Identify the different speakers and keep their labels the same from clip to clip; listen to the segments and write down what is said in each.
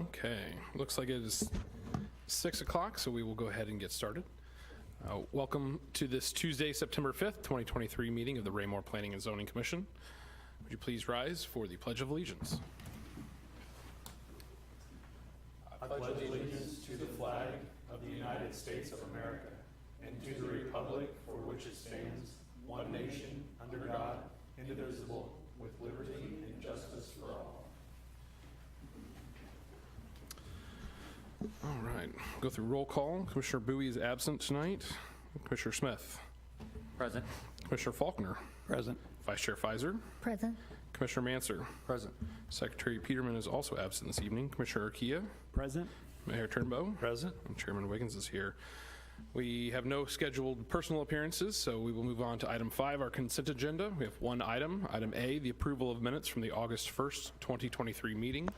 Speaker 1: Okay, looks like it is 6 o'clock, so we will go ahead and get started. Welcome to this Tuesday, September 5th, 2023 meeting of the Raymore Planning and Zoning Commission. Would you please rise for the Pledge of Allegiance?
Speaker 2: I pledge allegiance to the flag of the United States of America and to the republic for which it stands, one nation, under God, indivisible, with liberty and justice for all.
Speaker 1: All right, go through roll call. Commissioner Bowie is absent tonight. Commissioner Smith.
Speaker 3: Present.
Speaker 1: Commissioner Faulkner.
Speaker 2: Present.
Speaker 1: Vice Chair Fizer.
Speaker 4: Present.
Speaker 1: Commissioner Manser.
Speaker 2: Present.
Speaker 1: Secretary Peterman is also absent this evening. Commissioner Urquilla.
Speaker 2: Present.
Speaker 1: Mayor Turnbow.
Speaker 2: Present.
Speaker 1: And Chairman Wiggins is here. We have no scheduled personal appearances, so we will move on to item 5, our consent agenda. We have one item. Item A, the approval of minutes from the August 1st, 2023 meeting.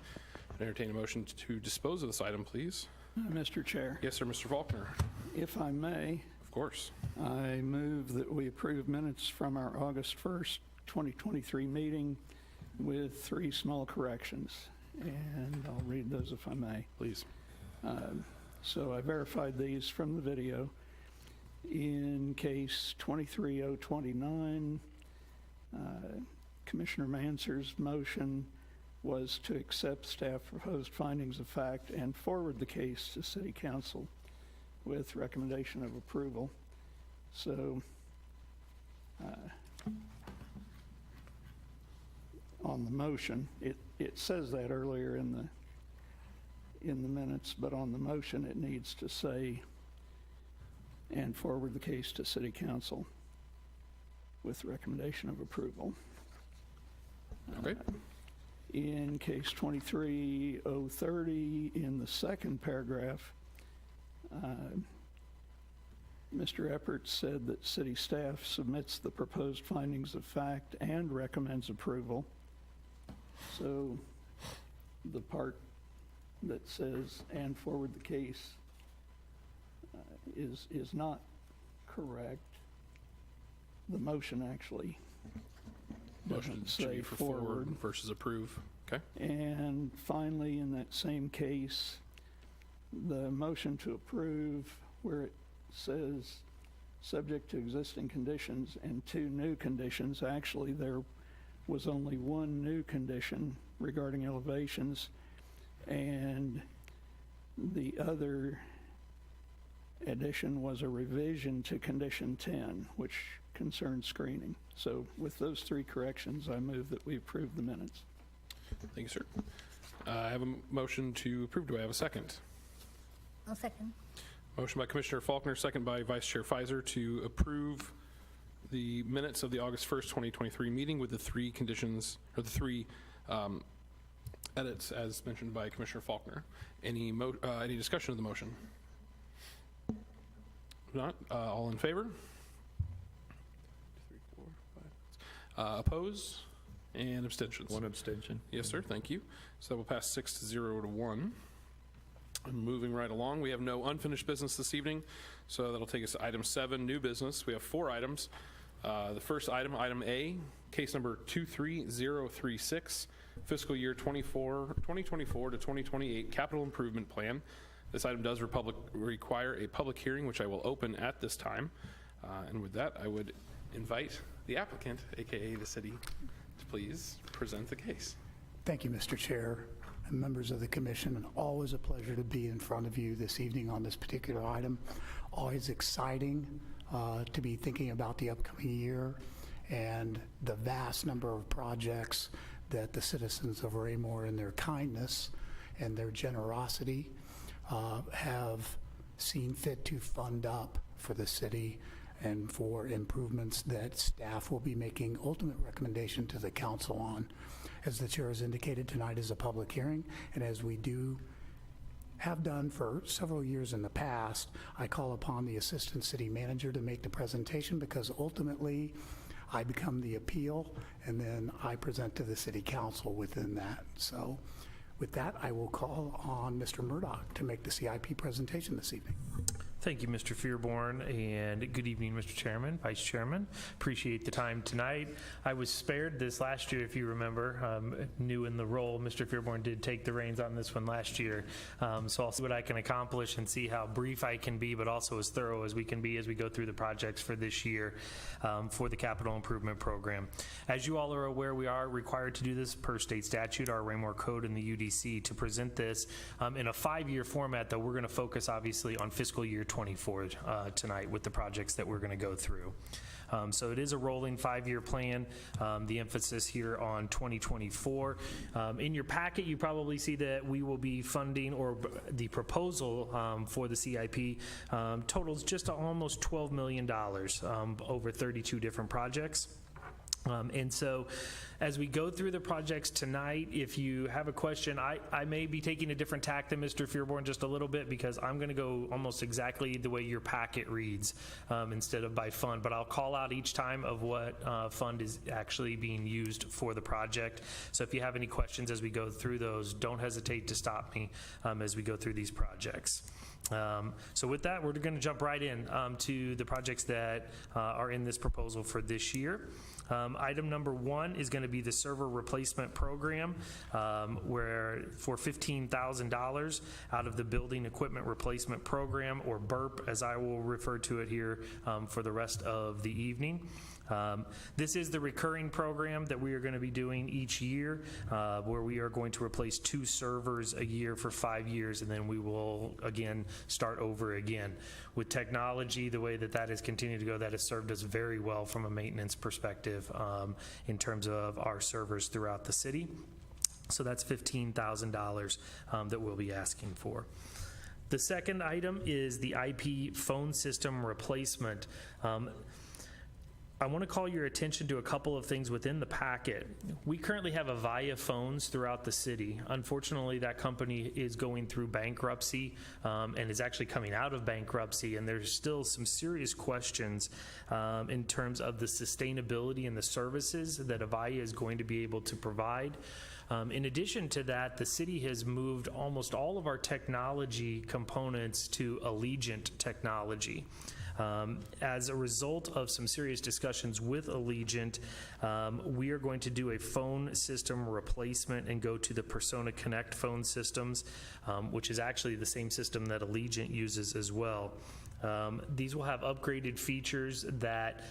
Speaker 1: I'd entertain a motion to dispose of this item, please.
Speaker 5: Mr. Chair,
Speaker 1: Yes, sir, Mr. Faulkner.
Speaker 5: if I may,
Speaker 1: Of course.
Speaker 5: I move that we approve minutes from our August 1st, 2023 meeting with 3 small corrections. And I'll read those if I may.
Speaker 1: Please.
Speaker 5: So I verified these from the video. In case 23029, Commissioner Manser's motion was to accept staff proposed findings of fact and forward the case to City Council with recommendation of approval. So on the motion, it says that earlier in the minutes, but on the motion it needs to say and forward the case to City Council with recommendation of approval.
Speaker 1: Okay.
Speaker 5: In case 23030, in the second paragraph, Mr. Eppert said that city staff submits the proposed findings of fact and recommends approval. So the part that says and forward the case is not correct. The motion actually
Speaker 1: Motion
Speaker 5: doesn't
Speaker 1: should
Speaker 5: say
Speaker 1: be for forward
Speaker 5: forward.
Speaker 1: versus approve. Okay.
Speaker 5: And finally, in that same case, the motion to approve, where it says subject to existing conditions and 2 new conditions, actually there was only 1 new condition regarding elevations, and the other addition was a revision to condition 10, which concerned screening. So with those 3 corrections, I move that we approve the minutes.
Speaker 1: Thank you, sir. I have a motion to approve. Do I have a second?
Speaker 4: I'll second.
Speaker 1: Motion by Commissioner Faulkner, second by Vice Chair Fizer to approve the minutes of the August 1st, 2023 meeting with the 3 conditions, or the 3 edits as mentioned by Commissioner Faulkner. Any discussion of the motion? If not, all in favor? 2, 3, 4, 5. Opposed and abstentions?
Speaker 2: 1 abstention.
Speaker 1: Yes, sir. Thank you. So that will pass 6-0 to 1. And moving right along, we have no unfinished business this evening, so that'll take us to item 7, new business. We have 4 items. The first item, item A, case number 23036, fiscal year 2024 to 2028 capital improvement plan. This item does require a public hearing, which I will open at this time. And with that, I would invite the applicant, AKA the city, to please present the case.
Speaker 6: Thank you, Mr. Chair and members of the commission, and always a pleasure to be in front of you this evening on this particular item. Always exciting to be thinking about the upcoming year and the vast number of projects that the citizens of Raymore, in their kindness and their generosity, have seen fit to fund up for the city and for improvements that staff will be making ultimate recommendation to the council on. As the chair has indicated, tonight is a public hearing, and as we have done for several years in the past, I call upon the assistant city manager to make the presentation, because ultimately I become the appeal and then I present to the city council within that. So with that, I will call on Mr. Murdoch to make the CIP presentation this evening.
Speaker 3: Thank you, Mr. Fearborn, and good evening, Mr. Chairman, Vice Chairman. Appreciate the time tonight. I was spared this last year, if you remember. New in the role, Mr. Fearborn did take the reins on this one last year. So I'll see what I can accomplish and see how brief I can be, but also as thorough as we can be as we go through the projects for this year for the capital improvement program. As you all are aware, we are required to do this per state statute, our Raymore Code and the UDC, to present this in a 5-year format, though we're going to focus obviously on fiscal year 24 tonight with the projects that we're going to go through. So it is a rolling 5-year plan, the emphasis here on 2024. In your packet, you probably see that we will be funding, or the proposal for the CIP totals just almost $12 million over 32 different projects. And so as we go through the projects tonight, if you have a question, I may be taking a different tack than Mr. Fearborn just a little bit, because I'm going to go almost exactly the way your packet reads instead of by fund. But I'll call out each time of what fund is actually being used for the project. So if you have any questions as we go through those, don't hesitate to stop me as we go through these projects. So with that, we're going to jump right in to the projects that are in this proposal for this year. Item number 1 is going to be the server replacement program, where for $15,000 out of the building equipment replacement program, or BERP as I will refer to it here for the rest of the evening. This is the recurring program that we are going to be doing each year, where we are going to replace 2 servers a year for 5 years, and then we will again start over again. With technology, the way that that has continued to go, that has served us very well from a maintenance perspective in terms of our servers throughout the city. So that's $15,000 that we'll be asking for. The second item is the IP phone system replacement. I want to call your attention to a couple of things within the packet. We currently have Avaya phones throughout the city. Unfortunately, that company is going through bankruptcy and is actually coming out of bankruptcy, and there's still some serious questions in terms of the sustainability and the services that Avaya is going to be able to provide. In addition to that, the city has moved almost all of our technology components to Allegiant technology. As a result of some serious discussions with Allegiant, we are going to do a phone system replacement and go to the Persona Connect phone systems, which is actually the same system that Allegiant uses as well. These will have upgraded features that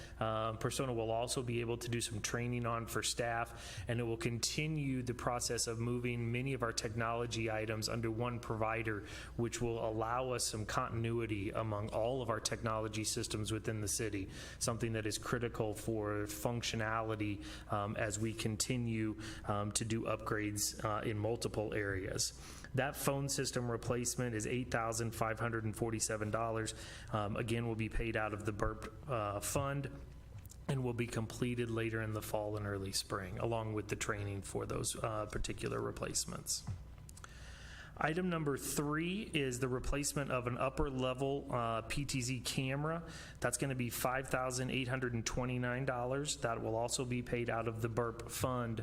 Speaker 3: Persona will also be able to do some training on for staff, and it will continue the process of moving many of our technology items under one provider, which will allow us some continuity among all of our technology systems within the city, something that is critical for functionality as we continue to do upgrades in multiple areas. That phone system replacement is $8,547. Again, will be paid out of the BERP fund and will be completed later in the fall and early spring, along with the training for those particular replacements. Item number 3 is the replacement of an upper level PTZ camera. That's going to be $5,829. That will also be paid out of the BERP fund.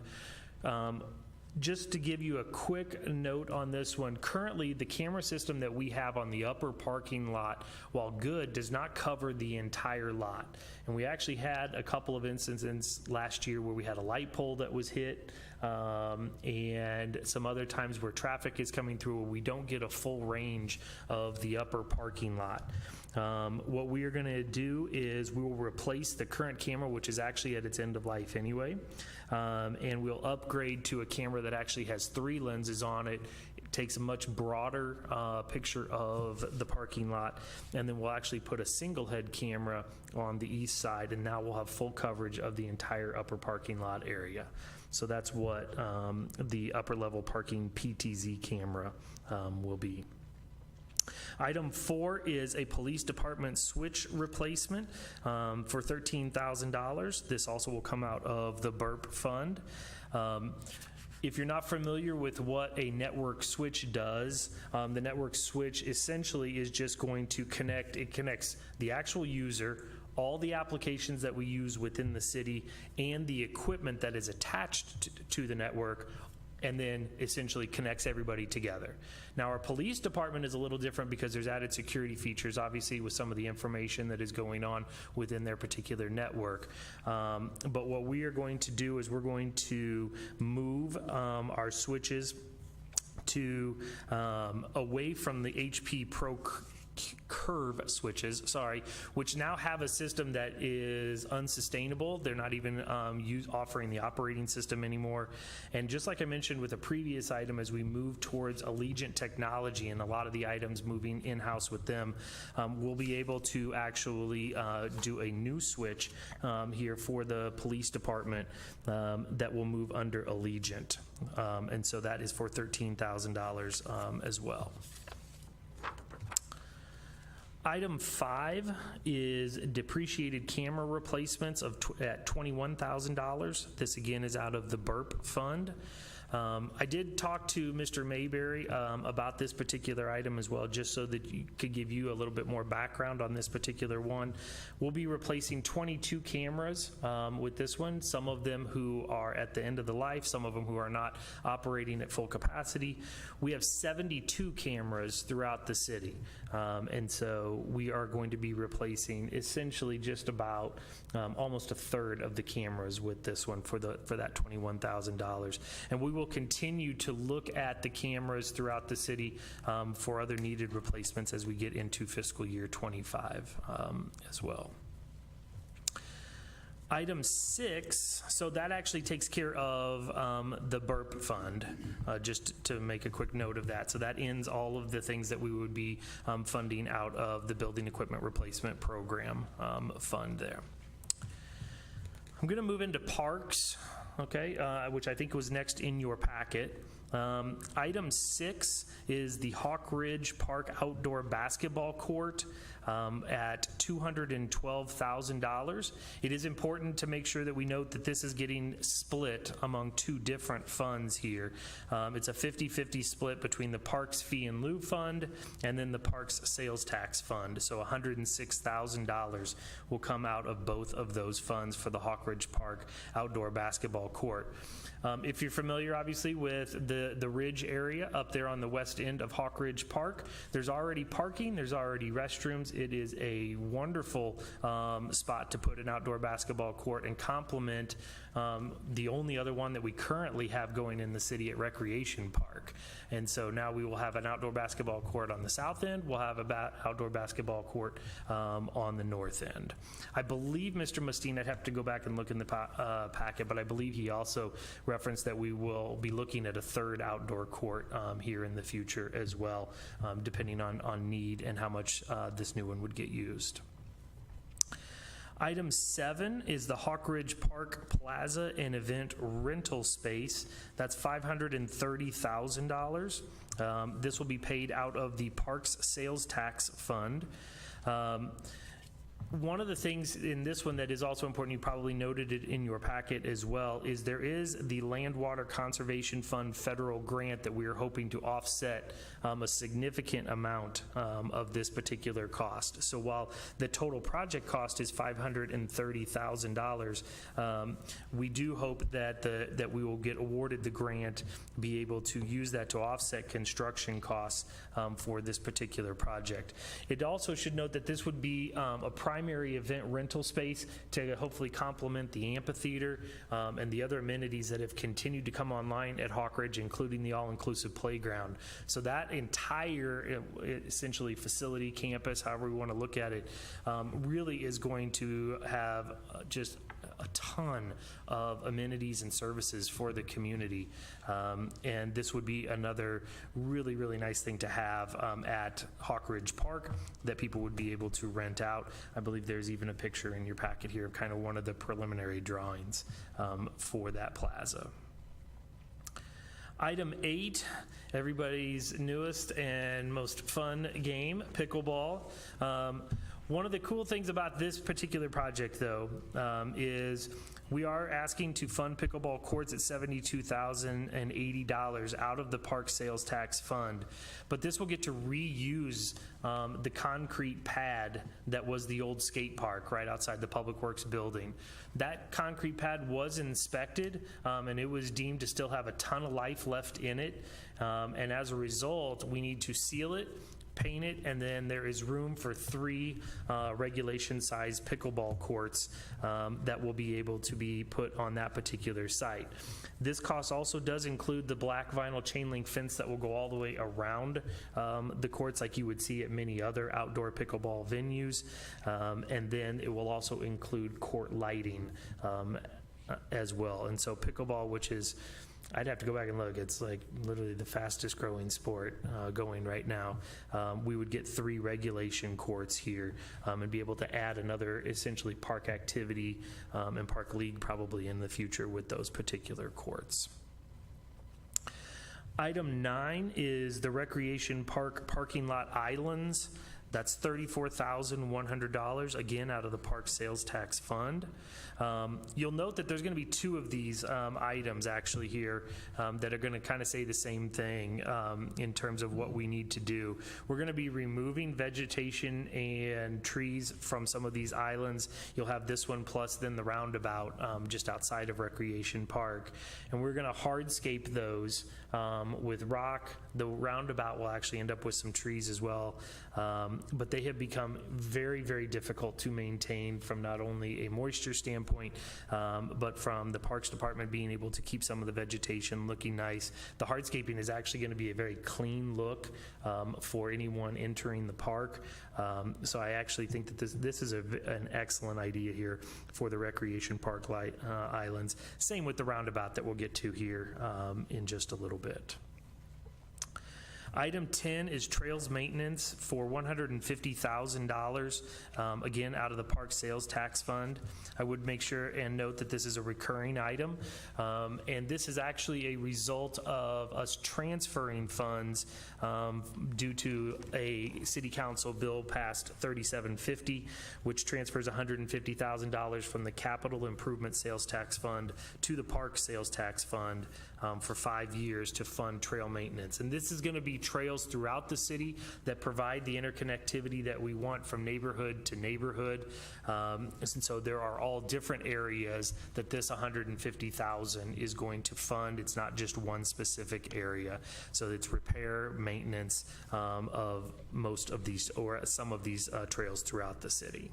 Speaker 3: Just to give you a quick note on this one, currently the camera system that we have on the upper parking lot, while good, does not cover the entire lot. And we actually had a couple of instances last year where we had a light pole that was hit, and some other times where traffic is coming through where we don't get a full range of the upper parking lot. What we are going to do is we will replace the current camera, which is actually at its end of life anyway, and we'll upgrade to a camera that actually has 3 lenses on it. It takes a much broader picture of the parking lot, and then we'll actually put a single head camera on the east side, and now we'll have full coverage of the entire upper parking lot area. So that's what the upper level parking PTZ camera will be. Item 4 is a police department switch replacement for $13,000. This also will come out of the BERP fund. If you're not familiar with what a network switch does, the network switch essentially is just going to connects the actual user, all the applications that we use within the city, and the equipment that is attached to the network, and then essentially connects everybody together. Now, our police department is a little different because there's added security features, obviously, with some of the information that is going on within their particular network. But what we are going to do is we're going to move our switches to away from the HP Pro Curve switches, which now have a system that is unsustainable. They're not even offering the operating system anymore. And just like I mentioned with a previous item, as we move towards Allegiant technology and a lot of the items moving in-house with them, we'll be able to actually do a new switch here for the police department that will move under Allegiant. And so that is for $13,000 as well. Item 5 is depreciated camera replacements at $21,000. This again is out of the BURP fund. I did talk to Mr. Mayberry about this particular item as well, just so that you could give you a little bit more background on this particular one. We'll be replacing 22 cameras with this one, some of them who are at the end of the life, some of them who are not operating at full capacity. We have 72 cameras throughout the city, and so we are going to be replacing essentially just about almost a third of the cameras with this one for that $21,000. And we will continue to look at the cameras throughout the city for other needed replacements as we get into fiscal year 25 as well. Item 6, so that actually takes care of the BURP fund, just to make a quick note of that. So that ends all of the things that we would be funding out of the Building Equipment Replacement Program fund there. I'm going to move into parks, okay, which I think was next in your packet. Item 6 is the Hawk Ridge Park Outdoor Basketball Court at $212,000. It is important to make sure that we note that this is getting split among two different funds here. It's a 50-50 split between the Parks Fee and Lieu Fund and then the Parks Sales Tax Fund. So $106,000 will come out of both of those funds for the Hawk Ridge Park Outdoor Basketball Court. If you're familiar, obviously, with the Ridge area up there on the west end of Hawk Ridge Park, there's already parking, there's already restrooms. It is a wonderful spot to put an outdoor basketball court and complement the only other one that we currently have going in the city at Recreation Park. And so now we will have an outdoor basketball court on the south end. We'll have an outdoor basketball court on the north end. I believe Mr. Musteen, I'd have to go back and look in the packet, but I believe he also referenced that we will be looking at a third outdoor court here in the future as well, depending on need and how much this new one would get used. Item 7 is the Hawk Ridge Park Plaza and Event Rental Space. That's $530,000. This will be paid out of the Parks Sales Tax Fund. One of the things in this one that is also important, you probably noted it in your packet as well, is there is the Land Water Conservation Fund federal grant that we are hoping to offset a significant amount of this particular cost. So while the total project cost is $530,000, we do hope that we will get awarded the grant, be able to use that to offset construction costs for this particular project. It also should note that this would be a primary event rental space to hopefully complement the amphitheater and the other amenities that have continued to come online at Hawk Ridge, including the all-inclusive playground. So that entire essentially facility, campus, however we want to look at it, really is going to have just a ton of amenities and services for the community. And this would be another really, really nice thing to have at Hawk Ridge Park that people would be able to rent out. I believe there's even a picture in your packet here of kind of one of the preliminary drawings for that plaza. Item 8, everybody's newest and most fun game, pickleball. One of the cool things about this particular project, though, is we are asking to fund pickleball courts at $72,080 out of the park sales tax fund. But this will get to reuse the concrete pad that was the old skate park right outside the Public Works building. That concrete pad was inspected, and it was deemed to still have a ton of life left in it. And as a result, we need to seal it, paint it, and then there is room for 3 regulation-sized pickleball courts that will be able to be put on that particular site. This cost also does include the black vinyl chain link fence that will go all the way around the courts like you would see at many other outdoor pickleball venues, and then it will also include court lighting as well. And so pickleball, which is, I'd have to go back and look. It's like literally the fastest growing sport going right now. We would get 3 regulation courts here and be able to add another essentially park activity and park league probably in the future with those particular courts. Item 9 is the recreation park parking lot islands. That's $34,100, again, out of the park sales tax fund. You'll note that there's going to be 2 of these items actually here that are going to kind of say the same thing in terms of what we need to do. We're going to be removing vegetation and trees from some of these islands. You'll have this one plus then the roundabout just outside of Recreation Park. And we're going to hardscape those with rock. The roundabout will actually end up with some trees as well. But they have become very, very difficult to maintain from not only a moisture standpoint, but from the Parks Department being able to keep some of the vegetation looking nice. The hardscaping is actually going to be a very clean look for anyone entering the park. So I actually think that this is an excellent idea here for the recreation park islands. Same with the roundabout that we'll get to here in just a little bit. Item 10 is trails maintenance for $150,000, again, out of the park sales tax fund. I would make sure and note that this is a recurring item, and this is actually a result of us transferring funds due to a city council bill passed 3750, which transfers $150,000 from the capital improvement sales tax fund to the park sales tax fund for 5 years to fund trail maintenance. And this is going to be trails throughout the city that provide the interconnectivity that we want from neighborhood to neighborhood. And so there are all different areas that this $150,000 is going to fund. It's not just one specific area. So it's repair, maintenance of most of these or some of these trails throughout the city.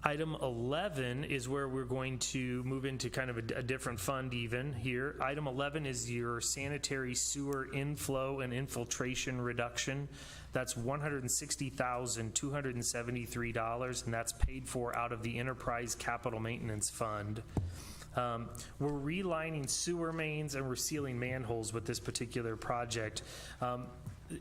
Speaker 3: Item 11 is where we're going to move into kind of a different fund even here. Item 11 is your sanitary sewer inflow and infiltration reduction. That's $160,273, and that's paid for out of the Enterprise Capital Maintenance Fund. We're relining sewer mains and we're sealing manholes with this particular project.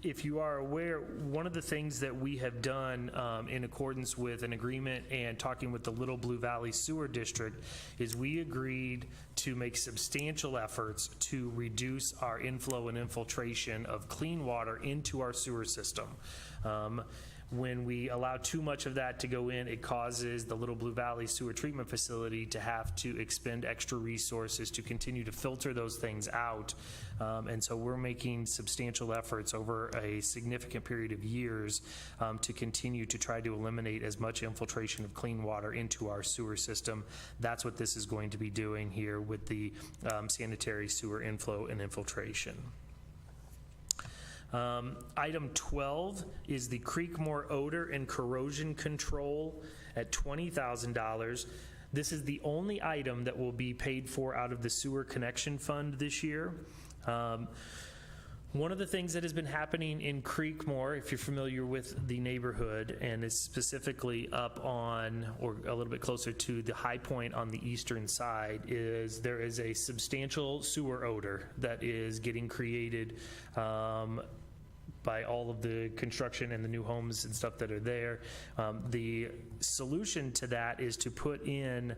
Speaker 3: If you are aware, one of the things that we have done in accordance with an agreement and talking with the Little Blue Valley Sewer District is we agreed to make substantial efforts to reduce our inflow and infiltration of clean water into our sewer system. When we allow too much of that to go in, it causes the Little Blue Valley Sewer Treatment Facility to have to expend extra resources to continue to filter those things out. And so we're making substantial efforts over a significant period of years to continue to try to eliminate as much infiltration of clean water into our sewer system. That's what this is going to be doing here with the sanitary sewer inflow and infiltration. Item 12 is the Creekmore odor and corrosion control at $20,000. This is the only item that will be paid for out of the sewer connection fund this year. One of the things that has been happening in Creekmore, if you're familiar with the neighborhood, and is specifically up on, or a little bit closer to the high point on the eastern side, is there is a substantial sewer odor that is getting created by all of the construction and the new homes and stuff that are there. The solution to that is to put in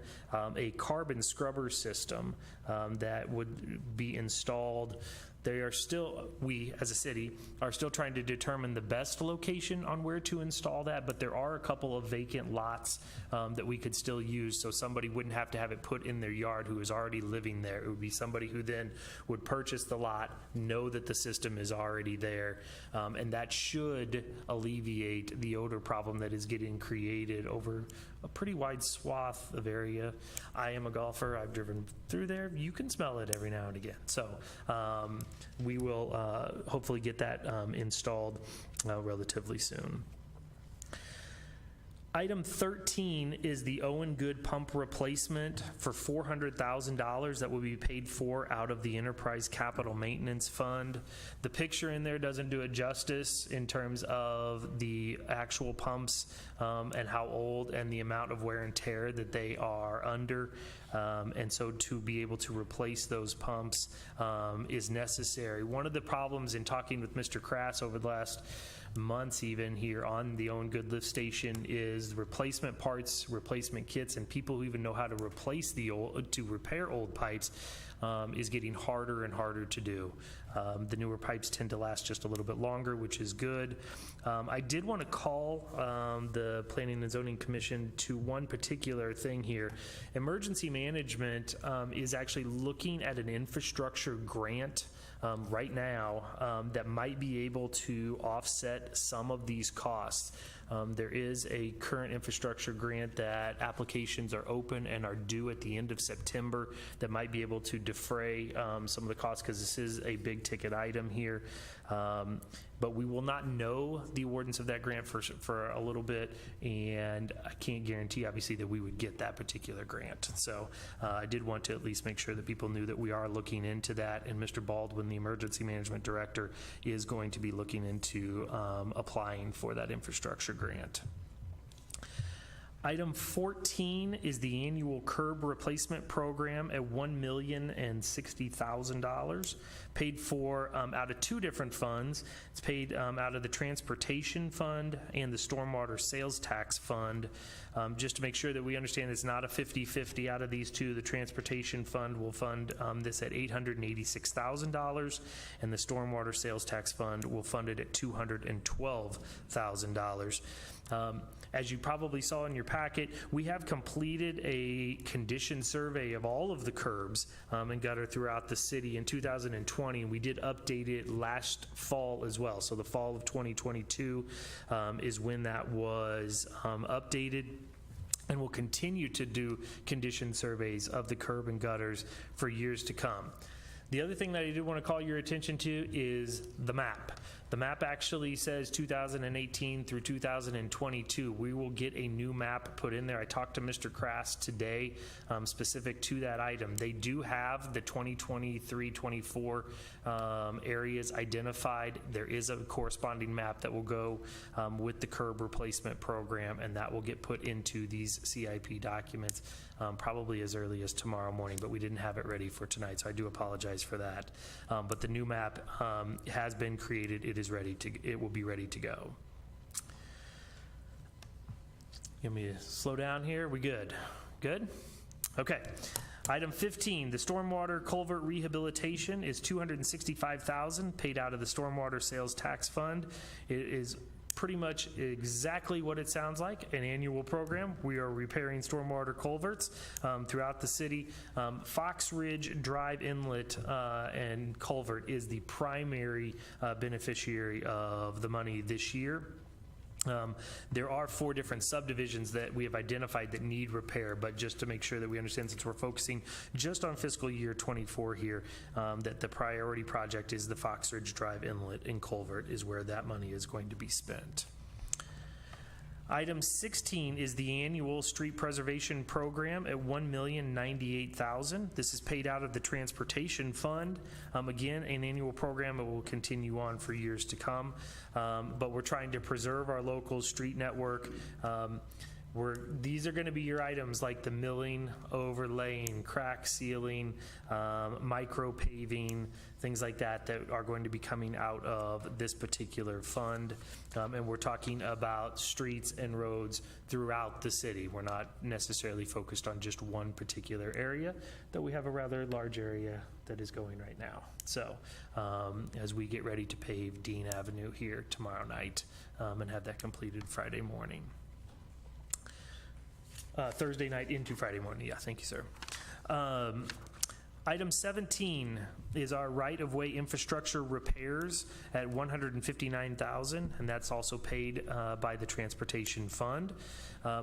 Speaker 3: a carbon scrubber system that would be installed They are still, we as a city are still trying to determine the best location on where to install that, but there are a couple of vacant lots that we could still use, so somebody wouldn't have to have it put in their yard who is already living there. It would be somebody who then would purchase the lot, know that the system is already there, and that should alleviate the odor problem that is getting created over a pretty wide swath of area. I am a golfer. I've driven through there. You can smell it every now and again. So we will hopefully get that installed relatively soon. Item 13 is the Owen Good pump replacement for $400,000 that will be paid for out of the Enterprise Capital Maintenance Fund. The picture in there doesn't do it justice in terms of the actual pumps and how old and the amount of wear and tear that they are under. And so to be able to replace those pumps is necessary. One of the problems in talking with Mr. Crass over the last months even here on the Owen Good lift station is replacement parts, replacement kits, and people who even know how to replace the old, to repair old pipes is getting harder and harder to do. The newer pipes tend to last just a little bit longer, which is good. I did want to call the Planning and Zoning Commission to one particular thing here. Emergency Management is actually looking at an infrastructure grant right now that might be able to offset some of these costs. There is a current infrastructure grant that applications are open and are due at the end of September that might be able to defray some of the costs, because this is a big ticket item here. But we will not know the awardance of that grant for a little bit, and I can't guarantee obviously that we would get that particular grant. So I did want to at least make sure that people knew that we are looking into that, and Mr. Baldwin, the Emergency Management Director, is going to be looking into applying for that infrastructure grant. Item 14 is the annual curb replacement program at $1,060,000, paid for out of two different funds. It's paid out of the Transportation Fund and the Stormwater Sales Tax Fund. Just to make sure that we understand it's not a 50-50 out of these two, the Transportation Fund will fund this at $886,000, and the Stormwater Sales Tax Fund will fund it at $212,000. As you probably saw in your packet, we have completed a condition survey of all of the curbs and gutter throughout the city in 2020, and we did update it last fall as well. So the fall of 2022 is when that was updated. And we'll continue to do condition surveys of the curb and gutters for years to come. The other thing that I do want to call your attention to is the map. The map actually says 2018 through 2022. We will get a new map put in there. I talked to Mr. Crass today specific to that item. They do have the 2023-24 areas identified. There is a corresponding map that will go with the curb replacement program, and that will get put into these CIP documents probably as early as tomorrow morning, but we didn't have it ready for tonight, so I do apologize for that. But the new map has been created. It will be ready to go. You want me to slow down here? We good? Good? Okay. Item 15, the stormwater culvert rehabilitation is $265,000 paid out of the Stormwater Sales Tax Fund. It is pretty much exactly what it sounds like, an annual program. We are repairing stormwater culverts throughout the city. Fox Ridge Drive Inlet and Culvert is the primary beneficiary of the money this year. There are 4 different subdivisions that we have identified that need repair, but just to make sure that we understand, since we're focusing just on fiscal year 24 here, that the priority project is the Fox Ridge Drive Inlet and Culvert is where that money is going to be spent. Item 16 is the annual street preservation program at $1,098,000. This is paid out of the Transportation Fund. Again, an annual program that will continue on for years to come, but we're trying to preserve our local street network. These are going to be your items like the milling, overlaying, crack sealing, micro paving, things like that that are going to be coming out of this particular fund. And we're talking about streets and roads throughout the city. We're not necessarily focused on just one particular area, though we have a rather large area that is going right now. So as we get ready to pave Dean Avenue here tomorrow night and have that completed Friday morning. Thursday night into Friday morning. Yeah, thank you, sir. Item 17 is our right-of-way infrastructure repairs at $159,000, and that's also paid by the Transportation Fund.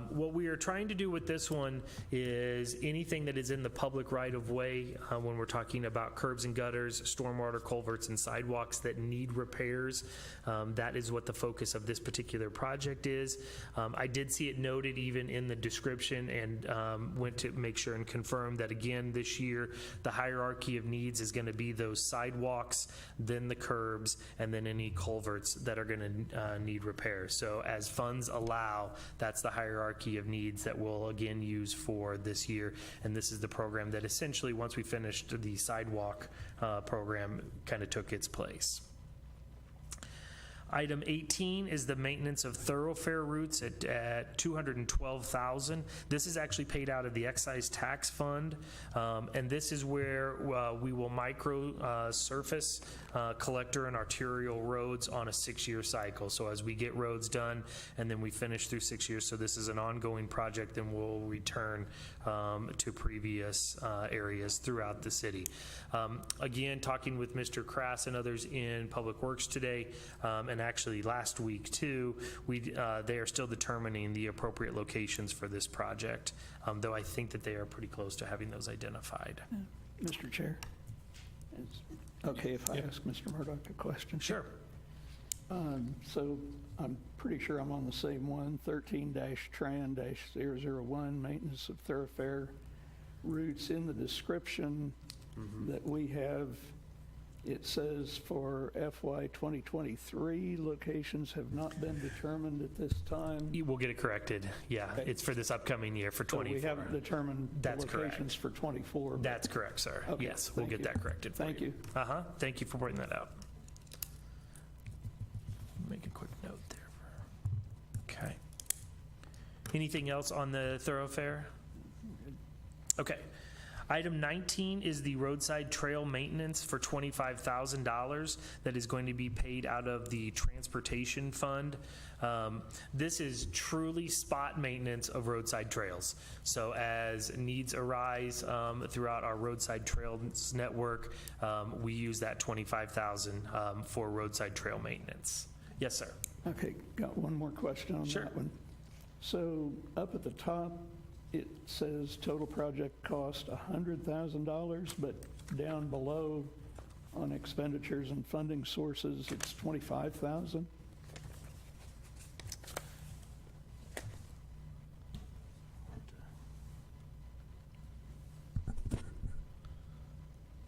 Speaker 3: What we are trying to do with this one is anything that is in the public right-of-way, when we're talking about curbs and gutters, stormwater culverts, and sidewalks that need repairs, that is what the focus of this particular project is. I did see it noted even in the description and went to make sure and confirm that again this year, the hierarchy of needs is going to be those sidewalks, then the curbs, and then any culverts that are going to need repair. So as funds allow, that's the hierarchy of needs that we'll again use for this year. And this is the program that essentially, once we finished the sidewalk program, kind of took its place. Item 18 is the maintenance of thoroughfare routes at $212,000. This is actually paid out of the excise tax fund, and this is where we will micro surface collector and arterial roads on a 6-year cycle. So as we get roads done and then we finish through 6 years, so this is an ongoing project, and we'll return to previous areas throughout the city. Again, talking with Mr. Crass and others in Public Works today, and actually last week too, they are still determining the appropriate locations for this project, though I think that they are pretty close to having those identified.
Speaker 5: Mr. Chair, it's okay if I ask Mr. Murdock a question?
Speaker 3: Sure.
Speaker 5: So I'm pretty sure I'm on the same one, 13-Tran-001, maintenance of thoroughfare routes. In the description that we have, it says for FY 2023, locations have not been determined at this time.
Speaker 3: You will get it corrected. Yeah,
Speaker 5: Okay.
Speaker 3: it's for this upcoming year for
Speaker 5: So
Speaker 3: 24.
Speaker 5: we haven't determined the
Speaker 3: That's correct.
Speaker 5: locations for 24.
Speaker 3: That's correct, sir.
Speaker 5: Okay,
Speaker 3: Yes, we'll
Speaker 5: thank
Speaker 3: get
Speaker 5: you.
Speaker 3: that corrected for
Speaker 5: Thank you.
Speaker 3: Thank you for pointing that out. Make a quick note there. Okay. Anything else on the thoroughfare? Okay. Item 19 is the roadside trail maintenance for $25,000 that is going to be paid out of the Transportation Fund. This is truly spot maintenance of roadside trails. So as needs arise throughout our roadside trails network, we use that $25,000 for roadside trail maintenance. Yes, sir.
Speaker 5: Okay, got one more question on
Speaker 3: Sure.
Speaker 5: that one. So up at the top, it says total project cost $100,000, but down below on expenditures and funding sources, it's $25,000?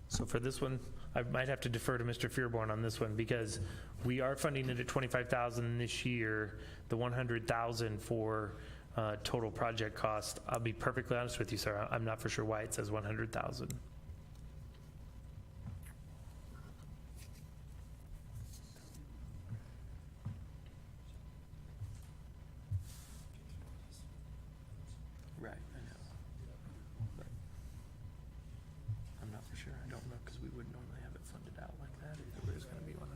Speaker 3: So for this one, I might have to defer to Mr. Fearborn on this one because we are funding it at $25,000 this year, the $100,000 for total project cost. I'll be perfectly honest with you, sir. I'm not for sure why it says 100,000. Right, I know. I'm not for sure. I don't know because we would normally have it funded out like that if it was going to be 100.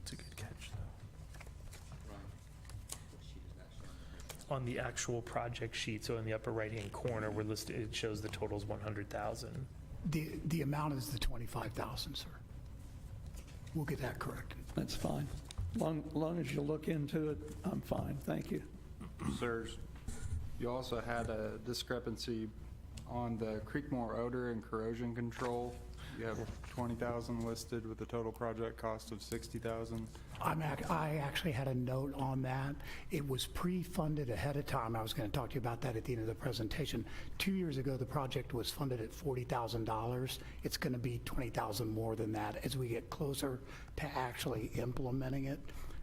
Speaker 3: It's a good catch, though. On the actual project sheet, so in the upper right-hand corner, we're listed, it shows the total's 100,000.
Speaker 6: The amount is the 25,000, sir. We'll get that corrected.
Speaker 5: That's fine. Long as you look into it, I'm fine. Thank you.
Speaker 7: Sirs, you also had a discrepancy on the Creekmore odor and corrosion control. You have 20,000 listed with a total project cost of 60,000.
Speaker 6: I actually had a note on that. It was pre-funded ahead of time. I was going to talk to you about that at the end of the presentation. 2 years ago, the project was funded at $40,000. It's going to be $20,000 more than that as we get closer to actually implementing it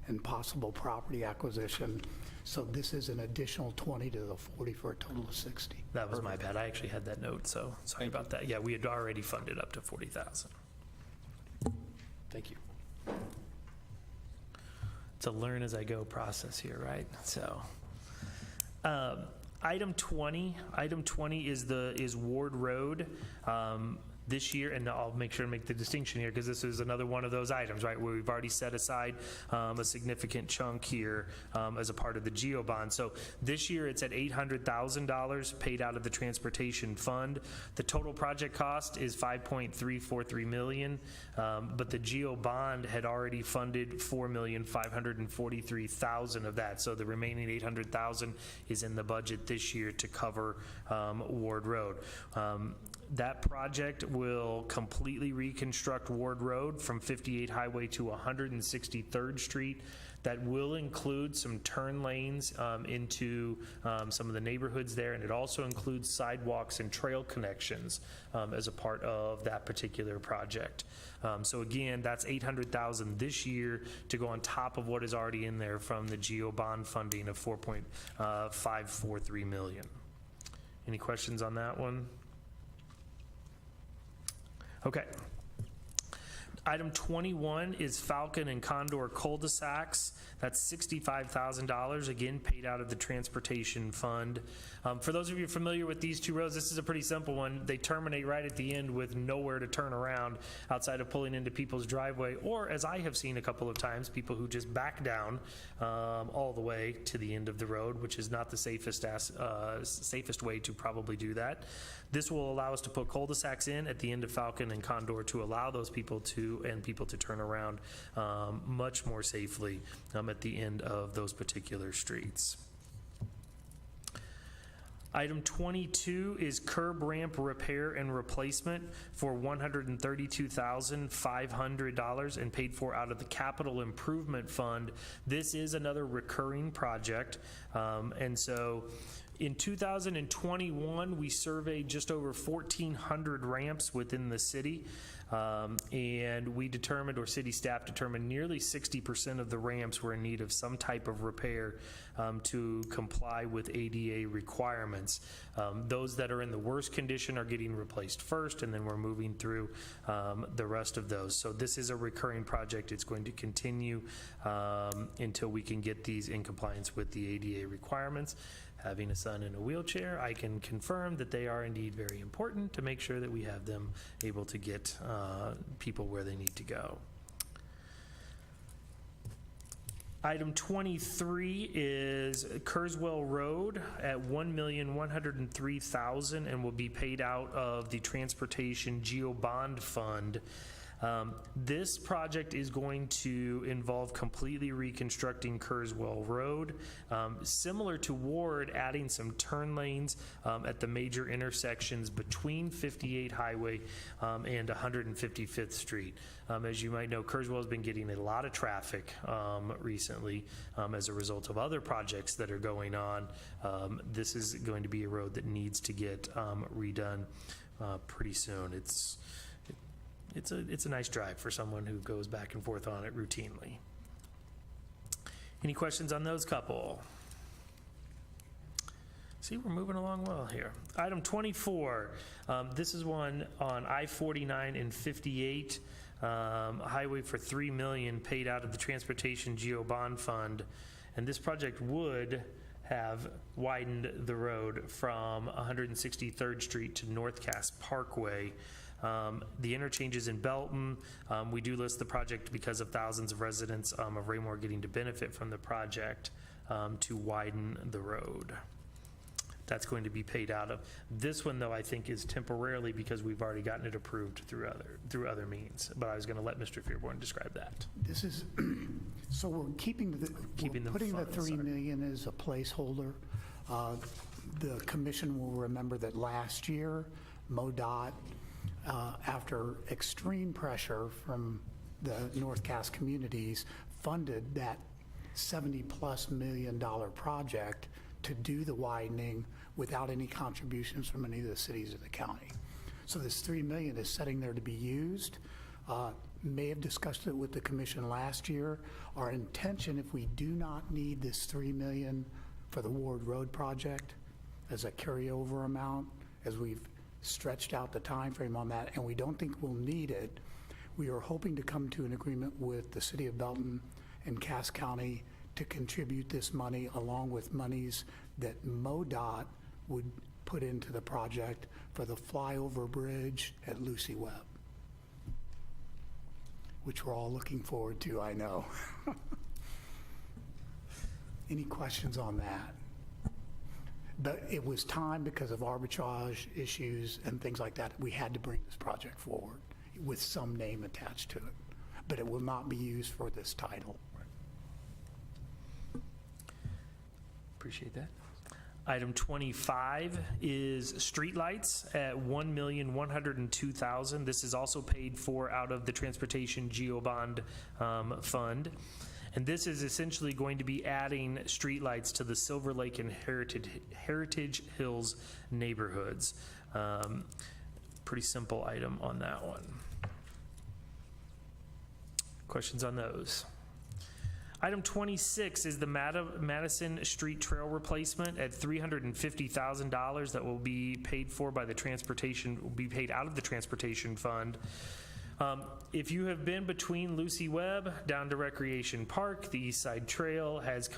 Speaker 6: and possible property acquisition. So this is an additional 20 to the 40 for a total of 60.
Speaker 3: That was my bad. I actually had that note, so sorry about that. Yeah, we had already funded up to 40,000. Thank you. It's a learn as I go process here, right? So, item 20 is Ward Road. This year, and I'll make sure to make the distinction here because this is another one of those items, right, where we've already set aside a significant chunk here as a part of the GEO bond. So this year it's at $800,000 paid out of the transportation fund. The total project cost is $5.343 million, but the GEO bond had already funded $4,543,000 of that. So the remaining $800,000 is in the budget this year to cover Ward Road. That project will completely reconstruct Ward Road from 58 Highway to 163rd Street. That will include some turn lanes into some of the neighborhoods there, and it also includes sidewalks and trail connections as a part of that particular project. So again, that's $800,000 this year to go on top of what is already in there from the GEO bond funding of $4.543 million. Any questions on that one? Okay. Item 21 is Falcon and Condor cul-de-sacs. That's $65,000, again, paid out of the transportation fund. For those of you familiar with these two roads, this is a pretty simple one. They terminate right at the end with nowhere to turn around outside of pulling into people's driveway, or as I have seen a couple of times, people who just back down all the way to the end of the road, which is not the safest way to probably do that. This will allow us to put cul-de-sacs in at the end of Falcon and Condor to allow those people to turn around much more safely at the end of those particular streets. Item 22 is curb ramp repair and replacement for $132,500 and paid for out of the capital improvement fund. This is another recurring project, and so in 2021, we surveyed just over 1,400 ramps within the city, and we determined, or city staff determined, nearly 60% of the ramps were in need of some type of repair to comply with ADA requirements. Those that are in the worst condition are getting replaced first, and then we're moving through the rest of those. So this is a recurring project. It's going to continue until we can get these in compliance with the ADA requirements. Having a son in a wheelchair, I can confirm that they are indeed very important to make sure that we have them able to get people where they need to go. Item 23 is Kurzwell Road at $1,103,000 and will be paid out of the Transportation GEO Bond Fund. This project is going to involve completely reconstructing Kurzwell Road, similar to Ward, adding some turn lanes at the major intersections between 58 Highway and 155th Street. As you might know, Kurzwell has been getting a lot of traffic recently as a result of other projects that are going on. This is going to be a road that needs to get redone pretty soon. It's a nice drive for someone who goes back and forth on it routinely. Any questions on those couple? See, we're moving along well here. Item 24, this is one on I-49 and 58, highway for $3 million paid out of the Transportation GEO Bond Fund. And this project would have widened the road from 163rd Street to North Cass Parkway. The interchanges in Belton, we do list the project because of thousands of residents of Raymore getting to benefit from the project to widen the road. That's going to be paid out of. This one, though, I think is temporarily because we've already gotten it approved through other means. But I was going to let Mr. Fearborn describe that.
Speaker 6: This is, so we're putting the $3 million as a placeholder. The commission will remember that last year, MoDOT, after extreme pressure from the North Cass communities, funded that $70+ million project to do the widening without any contributions from any of the cities of the county. So this $3 million is sitting there to be used. May have discussed it with the commission last year. Our intention, if we do not need this $3 million for the Ward Road project as a carryover amount, as we've stretched out the time frame on that, and we don't think we'll need it, we are hoping to come to an agreement with the city of Belton and Cass County to contribute this money along with monies that MoDOT would put into the project for the flyover bridge at Lucy Webb, which we're all looking forward to, I know. Any questions on that? But it was time because of arbitrage issues and things like that. We had to bring this project forward with some name attached to it, but it will not be used for this title.
Speaker 3: Appreciate that. Item 25 is streetlights at $1,102,000. This is also paid for out of the Transportation GeoBond Fund. And this is essentially going to be adding streetlights to the Silver Lake and Heritage Hills neighborhoods. Pretty simple item on that one. Questions on those? Item 26 is the Madison Street Trail replacement at $350,000 that will be paid for by the transportation, will be paid out of the Transportation Fund. If you have been between Lucy Webb down to Recreation Park, the East Side Trail has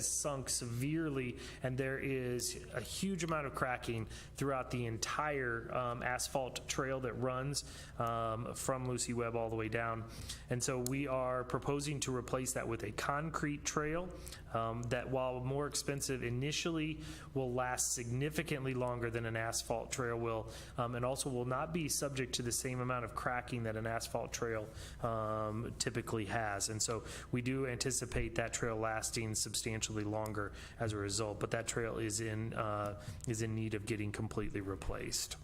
Speaker 3: sunk severely, and there is a huge amount of cracking throughout the entire asphalt trail that runs from Lucy Webb all the way down. And so we are proposing to replace that with a concrete trail that, while more expensive initially, will last significantly longer than an asphalt trail will, and also will not be subject to the same amount of cracking that an asphalt trail typically has. And so we do anticipate that trail lasting substantially longer as a result, but that trail is in need of getting completely replaced.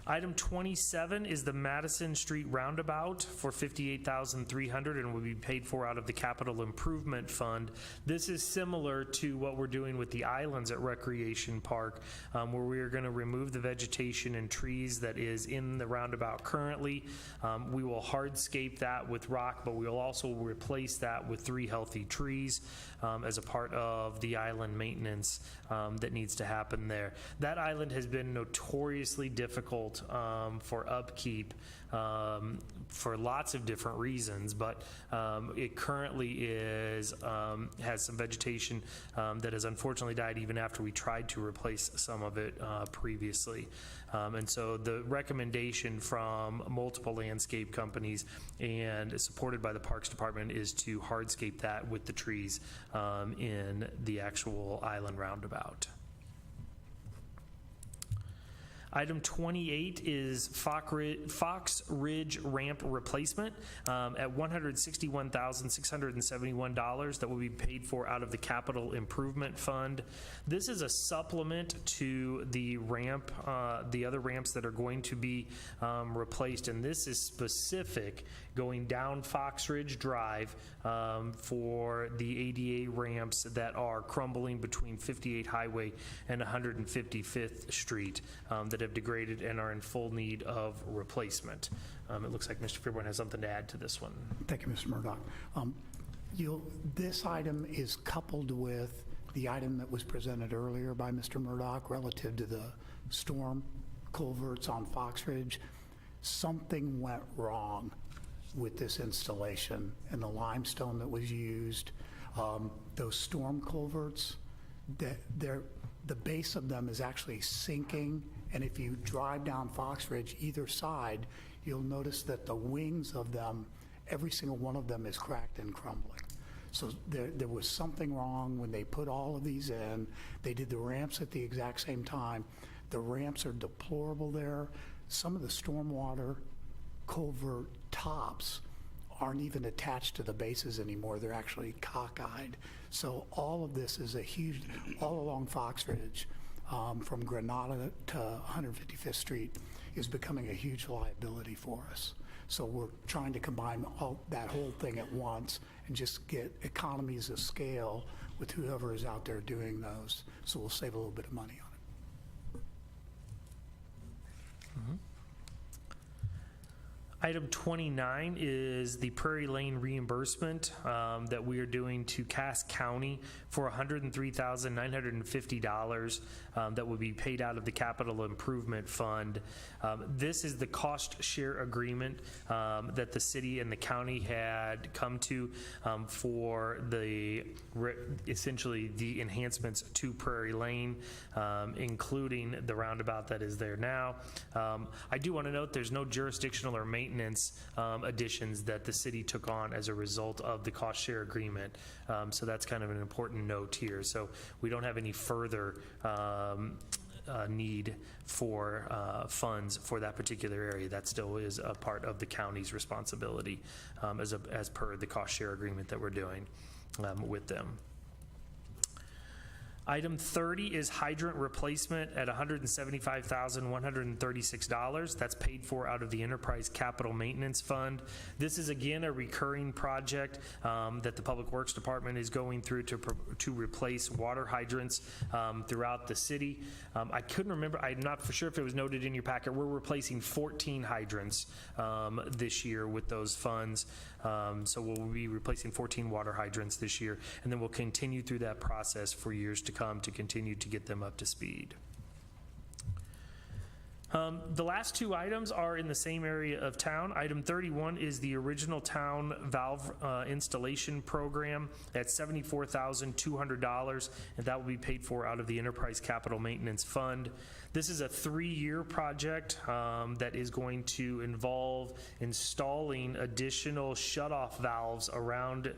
Speaker 3: Item 27 is the Madison Street Roundabout for $58,300 and will be paid for out of the Capital Improvement Fund. This is similar to what we're doing with the islands at Recreation Park, where we are going to remove the vegetation and trees that is in the roundabout currently. We will hardscape that with rock, but we will also replace that with 3 healthy trees as a part of the island maintenance that needs to happen there. That island has been notoriously difficult for upkeep for lots of different reasons, but it currently has some vegetation that has unfortunately died even after we tried to replace some of it previously. And so the recommendation from multiple landscape companies and supported by the Parks Department is to hardscape that with the trees in the actual island roundabout. Item 28 is Fox Ridge ramp replacement at $161,671 that will be paid for out of the Capital Improvement Fund. This is a supplement to the ramp, the other ramps that are going to be replaced, and this is specific going down Fox Ridge Drive for the ADA ramps that are crumbling between 58 Highway and 155th Street that have degraded and are in full need of replacement. It looks like Mr. Fairborn has something to add to this one.
Speaker 6: Thank you, Mr. Murdoch. This item is coupled with the item that was presented earlier by Mr. Murdoch relative to the storm culverts on Fox Ridge. Something went wrong with this installation and the limestone that was used. Those storm culverts, the base of them is actually sinking, and if you drive down Fox Ridge either side, you'll notice that the wings of them, every single one of them is cracked and crumbling. So there was something wrong when they put all of these in. They did the ramps at the exact same time. The ramps are deplorable there. Some of the stormwater culvert tops aren't even attached to the bases anymore. They're actually cockeyed. So all of this is a huge, all along Fox Ridge, from Granada to 155th Street, is becoming a huge liability for us. So we're trying to combine that whole thing at once and just get economies of scale with whoever is out there doing those. So we'll save a little bit of money on it.
Speaker 3: Item 29 is the Prairie Lane reimbursement that we are doing to Cass County for $103,950 that will be paid out of the Capital Improvement Fund. This is the cost share agreement that the city and the county had come to for the essentially the enhancements to Prairie Lane, including the roundabout that is there now. I do want to note there's no jurisdictional or maintenance additions that the city took on as a result of the cost share agreement. So that's kind of an important note here. So we don't have any further need for funds for that particular area. That still is a part of the county's responsibility as per the cost share agreement that we're doing with them. Item 30 is hydrant replacement at $175,136. That's paid for out of the Enterprise Capital Maintenance Fund. This is again a recurring project that the Public Works Department is going through to replace water hydrants throughout the city. I couldn't remember, I'm not for sure if it was noted in your packet, we're replacing 14 hydrants this year with those funds. So we'll be replacing 14 water hydrants this year, and then we'll continue through that process for years to come to continue to get them up to speed. The last two items are in the same area of town. Item 31 is the original town valve installation program at $74,200, and that will be paid for out of the Enterprise Capital Maintenance Fund. This is a 3-year project that is going to involve installing additional shutoff valves around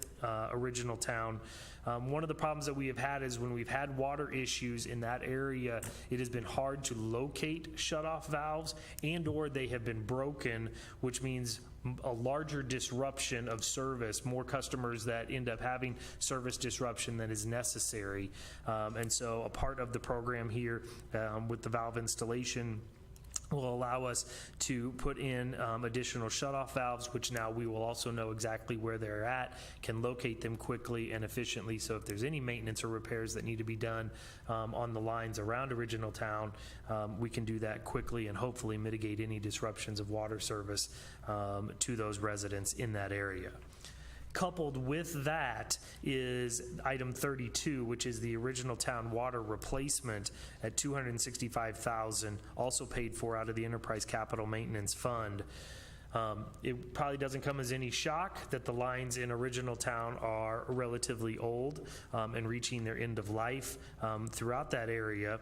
Speaker 3: original town. One of the problems that we have had is when we've had water issues in that area, it has been hard to locate shutoff valves and or they have been broken, which means a larger disruption of service, more customers that end up having service disruption than is necessary. And so a part of the program here with the valve installation will allow us to put in additional shutoff valves, which now we will also know exactly where they're at, can locate them quickly and efficiently. So if there's any maintenance or repairs that need to be done on the lines around original town, we can do that quickly and hopefully mitigate any disruptions of water service to those residents in that area. Coupled with that is item 32, which is the original town water replacement at $265,000, also paid for out of the Enterprise Capital Maintenance Fund. It probably doesn't come as any shock that the lines in original town are relatively old and reaching their end of life throughout that area.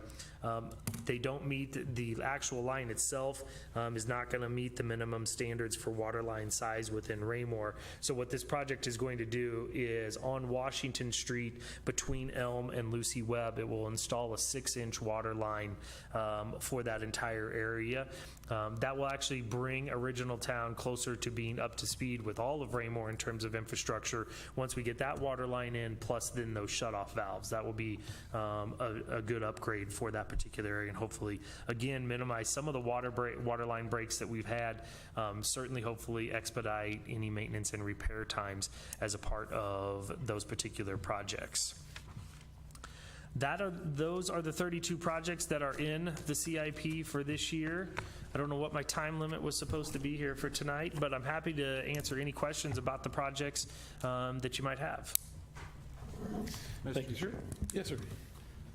Speaker 3: They don't meet the actual line itself is not going to meet the minimum standards for water line size within Raymore. So what this project is going to do is on Washington Street between Elm and Lucy Webb, it will install a 6-inch water line for that entire area. That will actually bring original town closer to being up to speed with all of Raymore in terms of infrastructure. Once we get that water line in, plus then those shutoff valves, that will be a good upgrade for that particular area, and hopefully, again, minimize some of the water line breaks that we've had. Certainly, hopefully, expedite any maintenance and repair times as a part of those particular projects. Those are the 32 projects that are in the CIP for this year. I don't know what my time limit was supposed to be here for tonight, but I'm happy to answer any questions about the projects that you might have.
Speaker 1: Thank you, sir. Yes, sir.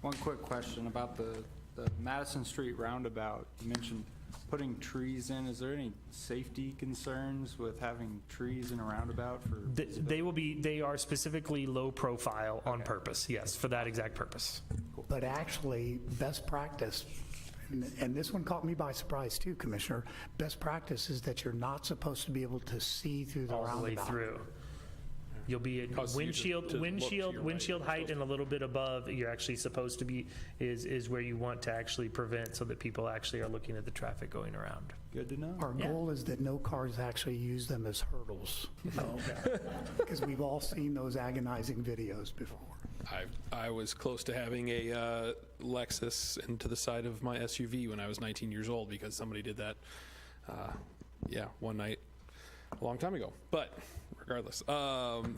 Speaker 7: One quick question about the Madison Street roundabout. You mentioned putting trees in. Is there any safety concerns with having trees in a roundabout for visibility?
Speaker 3: They are specifically low profile on purpose, yes, for that exact purpose.
Speaker 6: But actually, best practice, and this one caught me by surprise too, Commissioner, best practice is that you're not supposed to be able to see through the
Speaker 3: All the way
Speaker 6: roundabout.
Speaker 3: through. You'll be at
Speaker 1: Causes you to look to your right.
Speaker 3: windshield height and a little bit above, you're actually supposed to be, is where you want to actually prevent so that people actually are looking at the traffic going around.
Speaker 7: Good to know.
Speaker 6: Our goal is that no cars actually use them as hurdles. Because we've all seen those agonizing videos before.
Speaker 1: I was close to having a Lexus into the side of my SUV when I was 19 years old because somebody did that, one night. a long time ago. But regardless,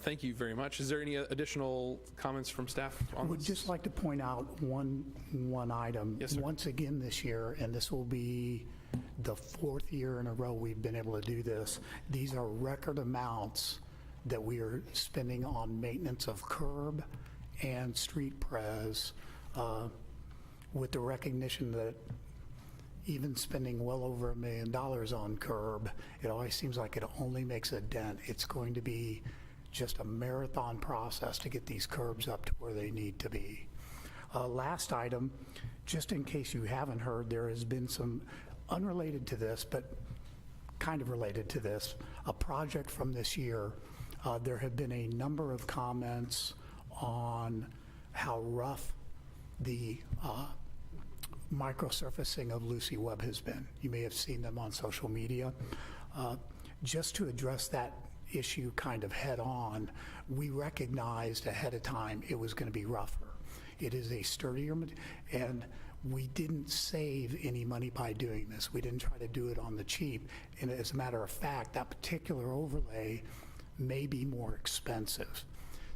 Speaker 1: thank you very much. Is there any additional comments from staff
Speaker 6: I
Speaker 1: on
Speaker 6: would
Speaker 1: this?
Speaker 6: just like to point out one item.
Speaker 1: Yes, sir.
Speaker 6: Once again this year, and this will be the 4th year in a row we've been able to do this, these are record amounts that we are spending on maintenance of curb and street pres, with the recognition that even spending well over $1 million on curb, it always seems like it only makes a dent. It's going to be just a marathon process to get these curbs up to where they need to be. Last item, just in case you haven't heard, there has been some, unrelated to this, but kind of related to this, a project from this year. There have been a number of comments on how rough the microsurfacing of Lucy Webb has been. You may have seen them on social media. Just to address that issue kind of head on, we recognized ahead of time it was going to be rougher. It is a sturdier, and we didn't save any money by doing this. We didn't try to do it on the cheap. And as a matter of fact, that particular overlay may be more expensive.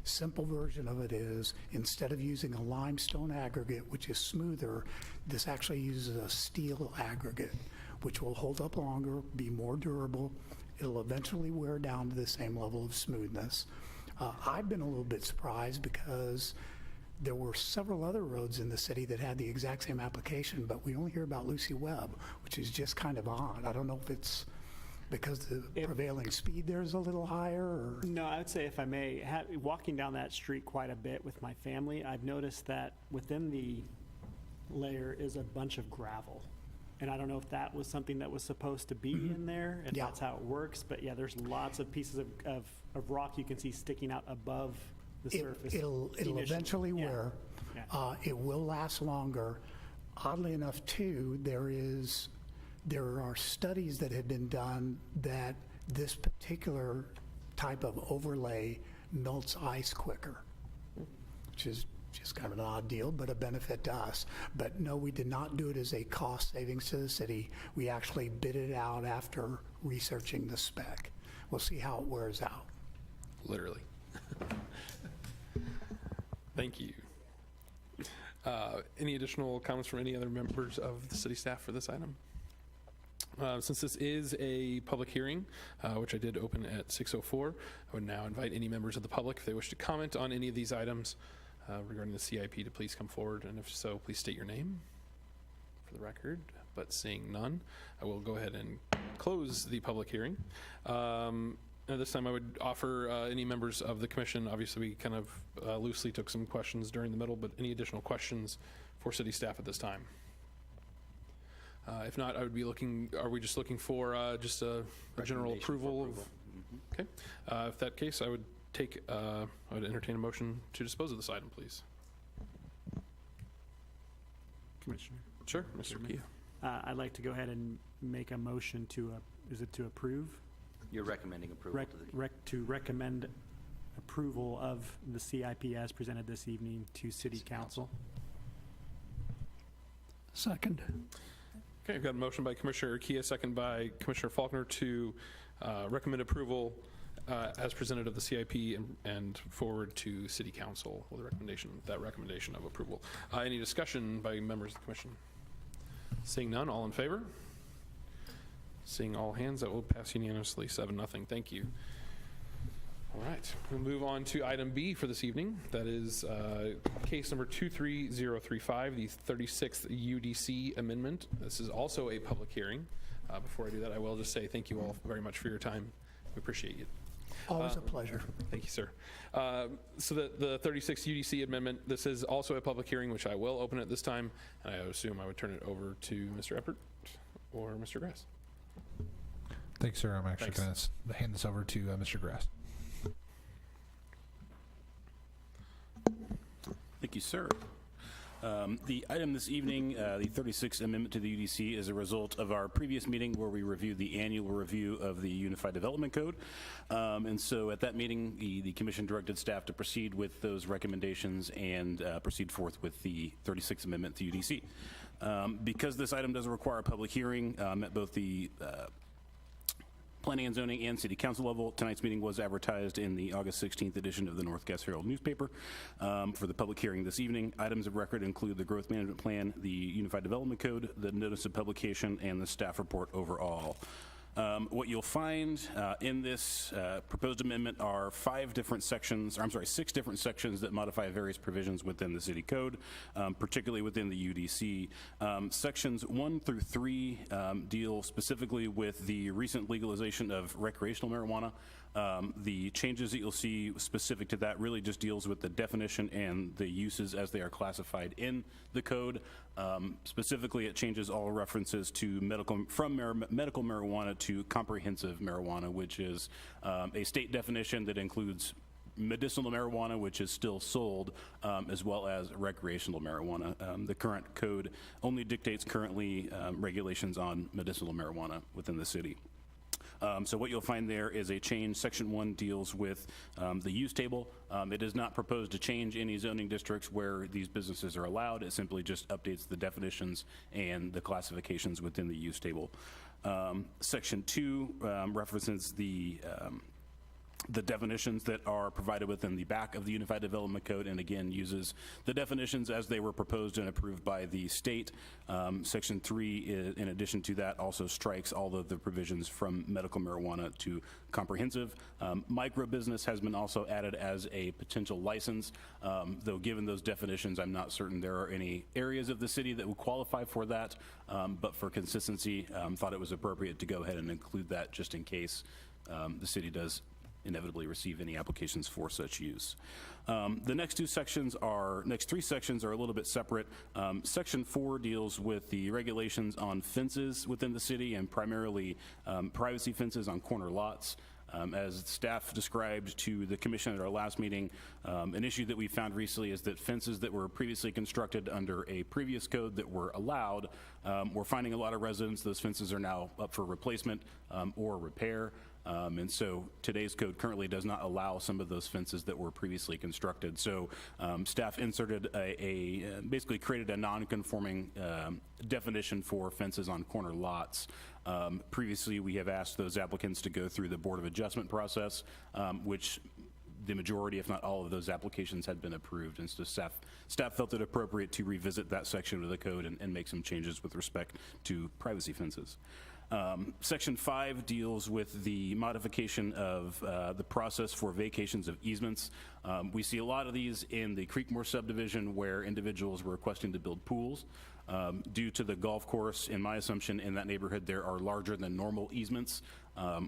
Speaker 6: Simple version of it is, instead of using a limestone aggregate, which is smoother, this actually uses a steel aggregate, which will hold up longer, be more durable. It'll eventually wear down to the same level of smoothness. I've been a little bit surprised because there were several other roads in the city that had the exact same application, but we only hear about Lucy Webb, which is just kind of odd. I don't know if it's because the prevailing speed there is a little higher, or?
Speaker 8: No, I would say, if I may, walking down that street quite a bit with my family, I've noticed that within the layer is a bunch of gravel. And I don't know if that was something that was supposed to be in there, if
Speaker 6: Yeah.
Speaker 8: that's how it works, but yeah, there's lots of pieces of rock you can see sticking out above the surface.
Speaker 6: It'll
Speaker 8: initially.
Speaker 6: eventually
Speaker 8: Yeah.
Speaker 6: wear.
Speaker 8: Yeah.
Speaker 6: It will last longer. Oddly enough, too, there are studies that have been done that this particular type of overlay melts ice quicker, which is just kind of an odd deal, but a benefit to us. But no, we did not do it as a cost savings to the city. We actually bid it out after researching the spec. We'll see how it wears out.
Speaker 1: Literally. Thank you. Any additional comments from any other members of the city staff for this item? Since this is a public hearing, which I did open at 6:04, I would now invite any members of the public, if they wish to comment on any of these items regarding the CIP, to please come forward, and if so, please state your name for the record. But seeing none, I will go ahead and close the public hearing. And this time I would offer any members of the commission, obviously we kind of loosely took some questions during the middle, but any additional questions for city staff at this time? If not, I would be looking, are we just looking for just a general approval of? Okay, if that case, I would I would entertain a motion to dispose of this item, please.
Speaker 8: Commissioner.
Speaker 1: Sure, Mr. Kia.
Speaker 8: I'd like to go ahead and make a motion to, is it to approve?
Speaker 9: You're recommending approval to the...
Speaker 8: To recommend approval of the CIP as presented this evening to City Council.
Speaker 5: Second.
Speaker 1: Okay, I've got a motion by Commissioner Kia, second by Commissioner Faulkner to recommend approval as presented of the CIP and forward to City Council with that recommendation of approval. Any discussion by members of the commission? Seeing none, all in favor? Seeing all hands, that will pass unanimously, 7-0. Thank you. All right, we'll move on to item B for this evening. That is case number 23035, the 36th UDC amendment. This is also a public hearing. Before I do that, I will just say thank you all very much for your time. We appreciate it.
Speaker 6: Always a pleasure.
Speaker 1: Thank you, sir. So the 36th UDC amendment, this is also a public hearing, which I will open at this time, and I assume I would turn it over to Mr. Eppert or Mr. Grass.
Speaker 10: Thanks, sir. I'm actually going
Speaker 1: Thanks.
Speaker 10: to hand this over to Mr. Grass.
Speaker 11: Thank you, sir. The item this evening, the 36th Amendment to the UDC, is a result of our previous meeting where we reviewed the annual review of the Unified Development Code. And so at that meeting, the commission directed staff to proceed with those recommendations and proceed forth with the 36th Amendment to UDC. Because this item doesn't require a public hearing, met both the planning and zoning, and city council level. Tonight's meeting was advertised in the August 16th edition of the North Gas Herald newspaper for the public hearing this evening. Items of record include the growth management plan, the Unified Development Code, the notice of publication, and the staff report overall. What you'll find in this proposed amendment are 6 different sections that modify various provisions within the city code, particularly within the UDC. Sections 1 through 3 deal specifically with the recent legalization of recreational marijuana. The changes that you'll see specific to that really just deals with the definition and the uses as they are classified in the code. Specifically, it changes all references to medical marijuana to comprehensive marijuana, which is a state definition that includes medicinal marijuana, which is still sold, as well as recreational marijuana. The current code only dictates currently regulations on medicinal marijuana within the city. So what you'll find there is a change. Section 1 deals with the use table. It is not proposed to change any zoning districts where these businesses are allowed. It simply just updates the definitions and the classifications within the use table. Section 2 references the definitions that are provided within the back of the Unified Development Code, and again uses the definitions as they were proposed and approved by the state. Section 3, in addition to that, also strikes all of the provisions from medical marijuana to comprehensive. Micro business has been also added as a potential license, though given those definitions, I'm not certain there are any areas of the city that would qualify for that, but for consistency, thought it was appropriate to go ahead and include that just in case the city does inevitably receive any applications for such use. The next 3 sections are a little bit separate. Section 4 deals with the regulations on fences within the city, and primarily privacy fences on corner lots. As staff described to the commission at our last meeting, an issue that we found recently is that fences that were previously constructed under a previous code that were allowed, we're finding a lot of residents, those fences are now up for replacement or repair. And so today's code currently does not allow some of those fences that were previously constructed. So staff inserted basically created a non-conforming definition for fences on corner lots. Previously, we have asked those applicants to go through the Board of Adjustment process, which the majority, if not all of those applications had been approved. And so staff felt it appropriate to revisit that section of the code and make some changes with respect to privacy fences. Section 5 deals with the modification of the process for vacations of easements. We see a lot of these in the Creekmore subdivision where individuals were requesting to build pools. Due to the golf course, in my assumption, in that neighborhood, there are larger than normal easements,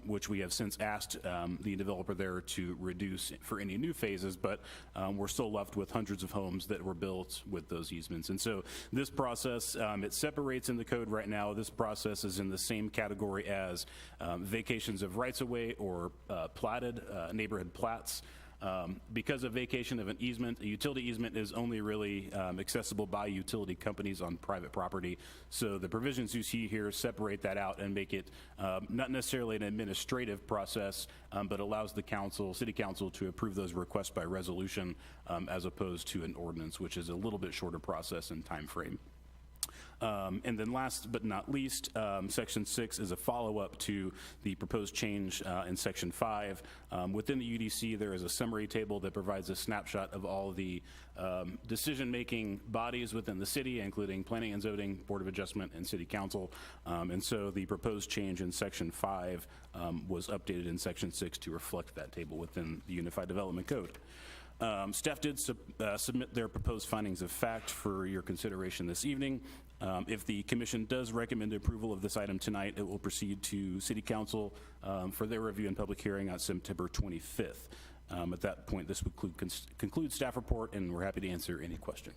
Speaker 11: which we have since asked the developer there to reduce for any new phases, but we're still left with hundreds of homes that were built with those easements. And so this process, it separates in the code right now. This process is in the same category as vacations of rights-of-way or platted neighborhood plats. Because of vacation of an easement, a utility easement is only really accessible by utility companies on private property. So the provisions you see here separate that out and make it not necessarily an administrative process, but allows the city council to approve those requests by resolution as opposed to an ordinance, which is a little bit shorter process and time frame. And then last but not least, Section 6 is a follow-up to the proposed change in Section 5. Within the UDC, there is a summary table that provides a snapshot of all the decision-making bodies within the city, including Planning and Zoning, Board of Adjustment, and City Council. And so the proposed change in Section 5 was updated in Section 6 to reflect that table within the Unified Development Code. Staff did submit their proposed findings of fact for your consideration this evening. If the commission does recommend approval of this item tonight, it will proceed to City Council for their review and public hearing on September 25th. At that point, this would conclude staff report, and we're happy to answer any questions.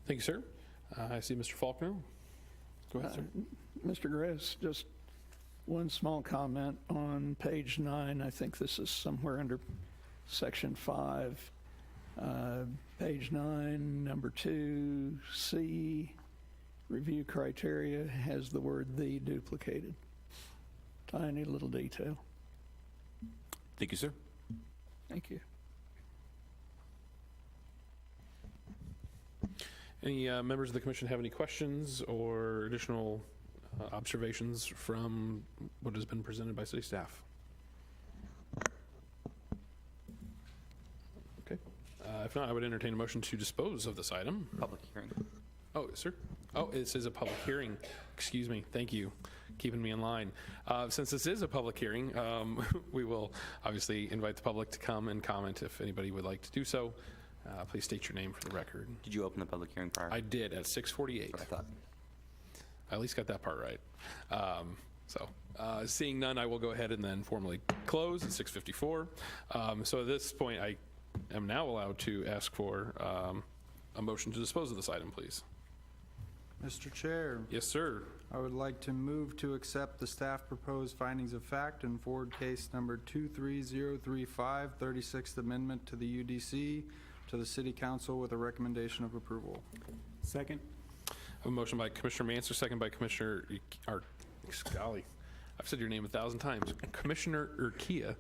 Speaker 1: Thank you, sir. I see Mr. Faulkner. Go ahead, sir.
Speaker 5: Mr. Gress, just one small comment on page 9. I think this is somewhere under section 5. Page 9, number 2C, review criteria has the word "the" duplicated. Tiny little detail.
Speaker 11: Thank you, sir.
Speaker 5: Thank you.
Speaker 1: Any members of the commission have any questions or additional observations from what has been presented by city staff? If not, I would entertain a motion to dispose of this item.
Speaker 9: Public hearing.
Speaker 1: Oh, sir? Oh, this is a public hearing. Excuse me. Thank you. Keeping me in line. Since this is a public hearing, we will obviously invite the public to come and comment if anybody would like to do so. Please state your name for the record.
Speaker 9: Did you open the public hearing prior?
Speaker 1: I did at 6:48.
Speaker 9: That's what I thought.
Speaker 1: I at least got that part right. Seeing none, I will go ahead and then formally close at 6:54. So at this point, I am now allowed to ask for a motion to dispose of this item, please.
Speaker 7: Mr. Chair,
Speaker 1: Yes, sir.
Speaker 7: I would like to move to accept the staff proposed findings of fact in forward case number 23035, 36th Amendment to the UDC, to the City Council with a recommendation of approval.
Speaker 8: Second?
Speaker 1: I have a motion by Commissioner Manser, second by Commissioner, golly, I've said your name 1,000 times, Commissioner Urquia,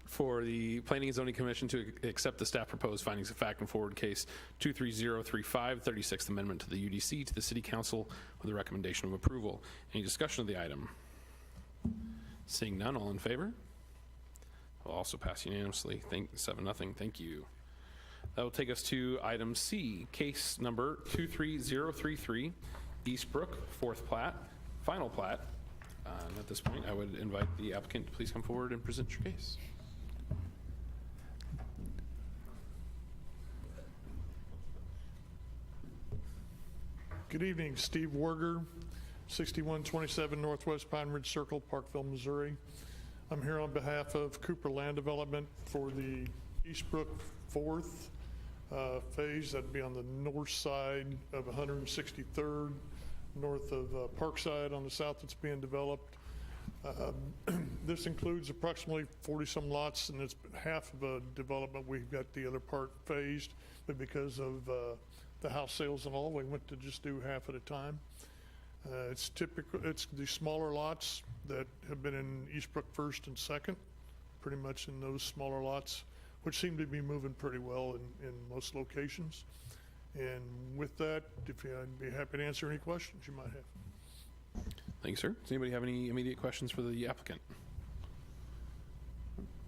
Speaker 1: for the Planning and Zoning Commission to accept the staff proposed findings of fact in forward case 23035, 36th Amendment to the UDC, to the City Council with a recommendation of approval. Any discussion of the item? Seeing none, all in favor? Will also pass unanimously. 7-0. Thank you. That will take us to item C, case number 23033, Eastbrook, fourth plat, final plat. And at this point, I would invite the applicant to please come forward and present your case.
Speaker 2: Good evening, Steve Werger, 6127 Northwest Pine Ridge Circle, Parkville, Missouri. I'm here on behalf of Cooper Land Development for the Eastbrook 4th phase. That'd be on the north side of 163rd, north of Parkside on the south that's being developed. This includes approximately 40-some lots, and it's half of a development. We've got the other part phased, but because of the house sales and all, we went to just do half at a time. It's the smaller lots that have been in Eastbrook first and second, pretty much in those smaller lots, which seem to be moving pretty well in most locations. And with that, I'd be happy to answer any questions you might have.
Speaker 1: Thank you, sir. Does anybody have any immediate questions for the applicant?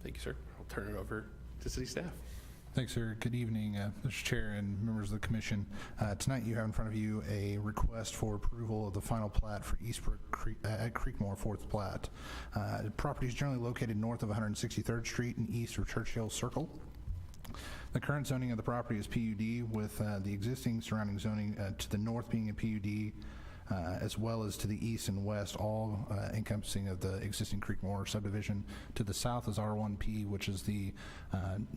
Speaker 1: Thank you, sir. I'll turn it over to city staff.
Speaker 10: Thanks, sir. Good evening, Mr. Chair and members of the commission. Tonight you have in front of you a request for approval of the final plat for Eastbrook at Creekmore, fourth plat. The property is generally located north of 163rd Street and east of Churchill Circle. The current zoning of the property is PUD, with the existing surrounding zoning to the north being a PUD, as well as to the east and west, all encompassing of the existing Creekmore subdivision. To the south is R1P, which is the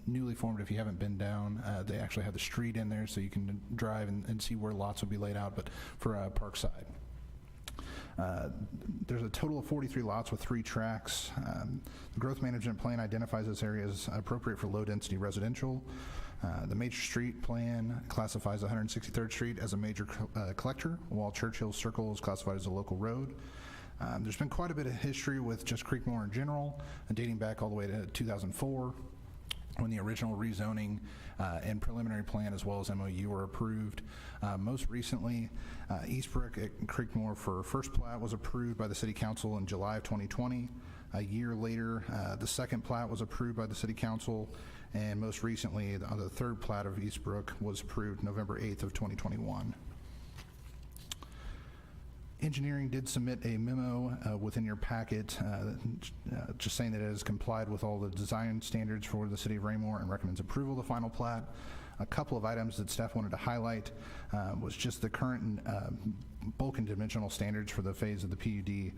Speaker 10: newly formed. If you haven't been down, they actually have the street in there, so you can drive and see where lots will be laid out, but for Parkside. There's a total of 43 lots with 3 tracks. The growth management plan identifies this area as appropriate for low-density residential. The major street plan classifies 163rd Street as a major collector, while Churchill Circle is classified as a local road. There's been quite a bit of history with just Creekmore in general, dating back all the way to 2004, when the original rezoning and preliminary plan as well as MOU were approved. Most recently, Eastbrook at Creekmore for first plat was approved by the City Council in July of 2020. A year later, the second plat was approved by the City Council, and most recently, the third plat of Eastbrook was approved November 8th of 2021. Engineering did submit a memo within your packet just saying that it has complied with all the design standards for the City of Raymore and recommends approval of the final plat. A couple of items that staff wanted to highlight was just the current bulk and dimensional standards for the phase of the PUD.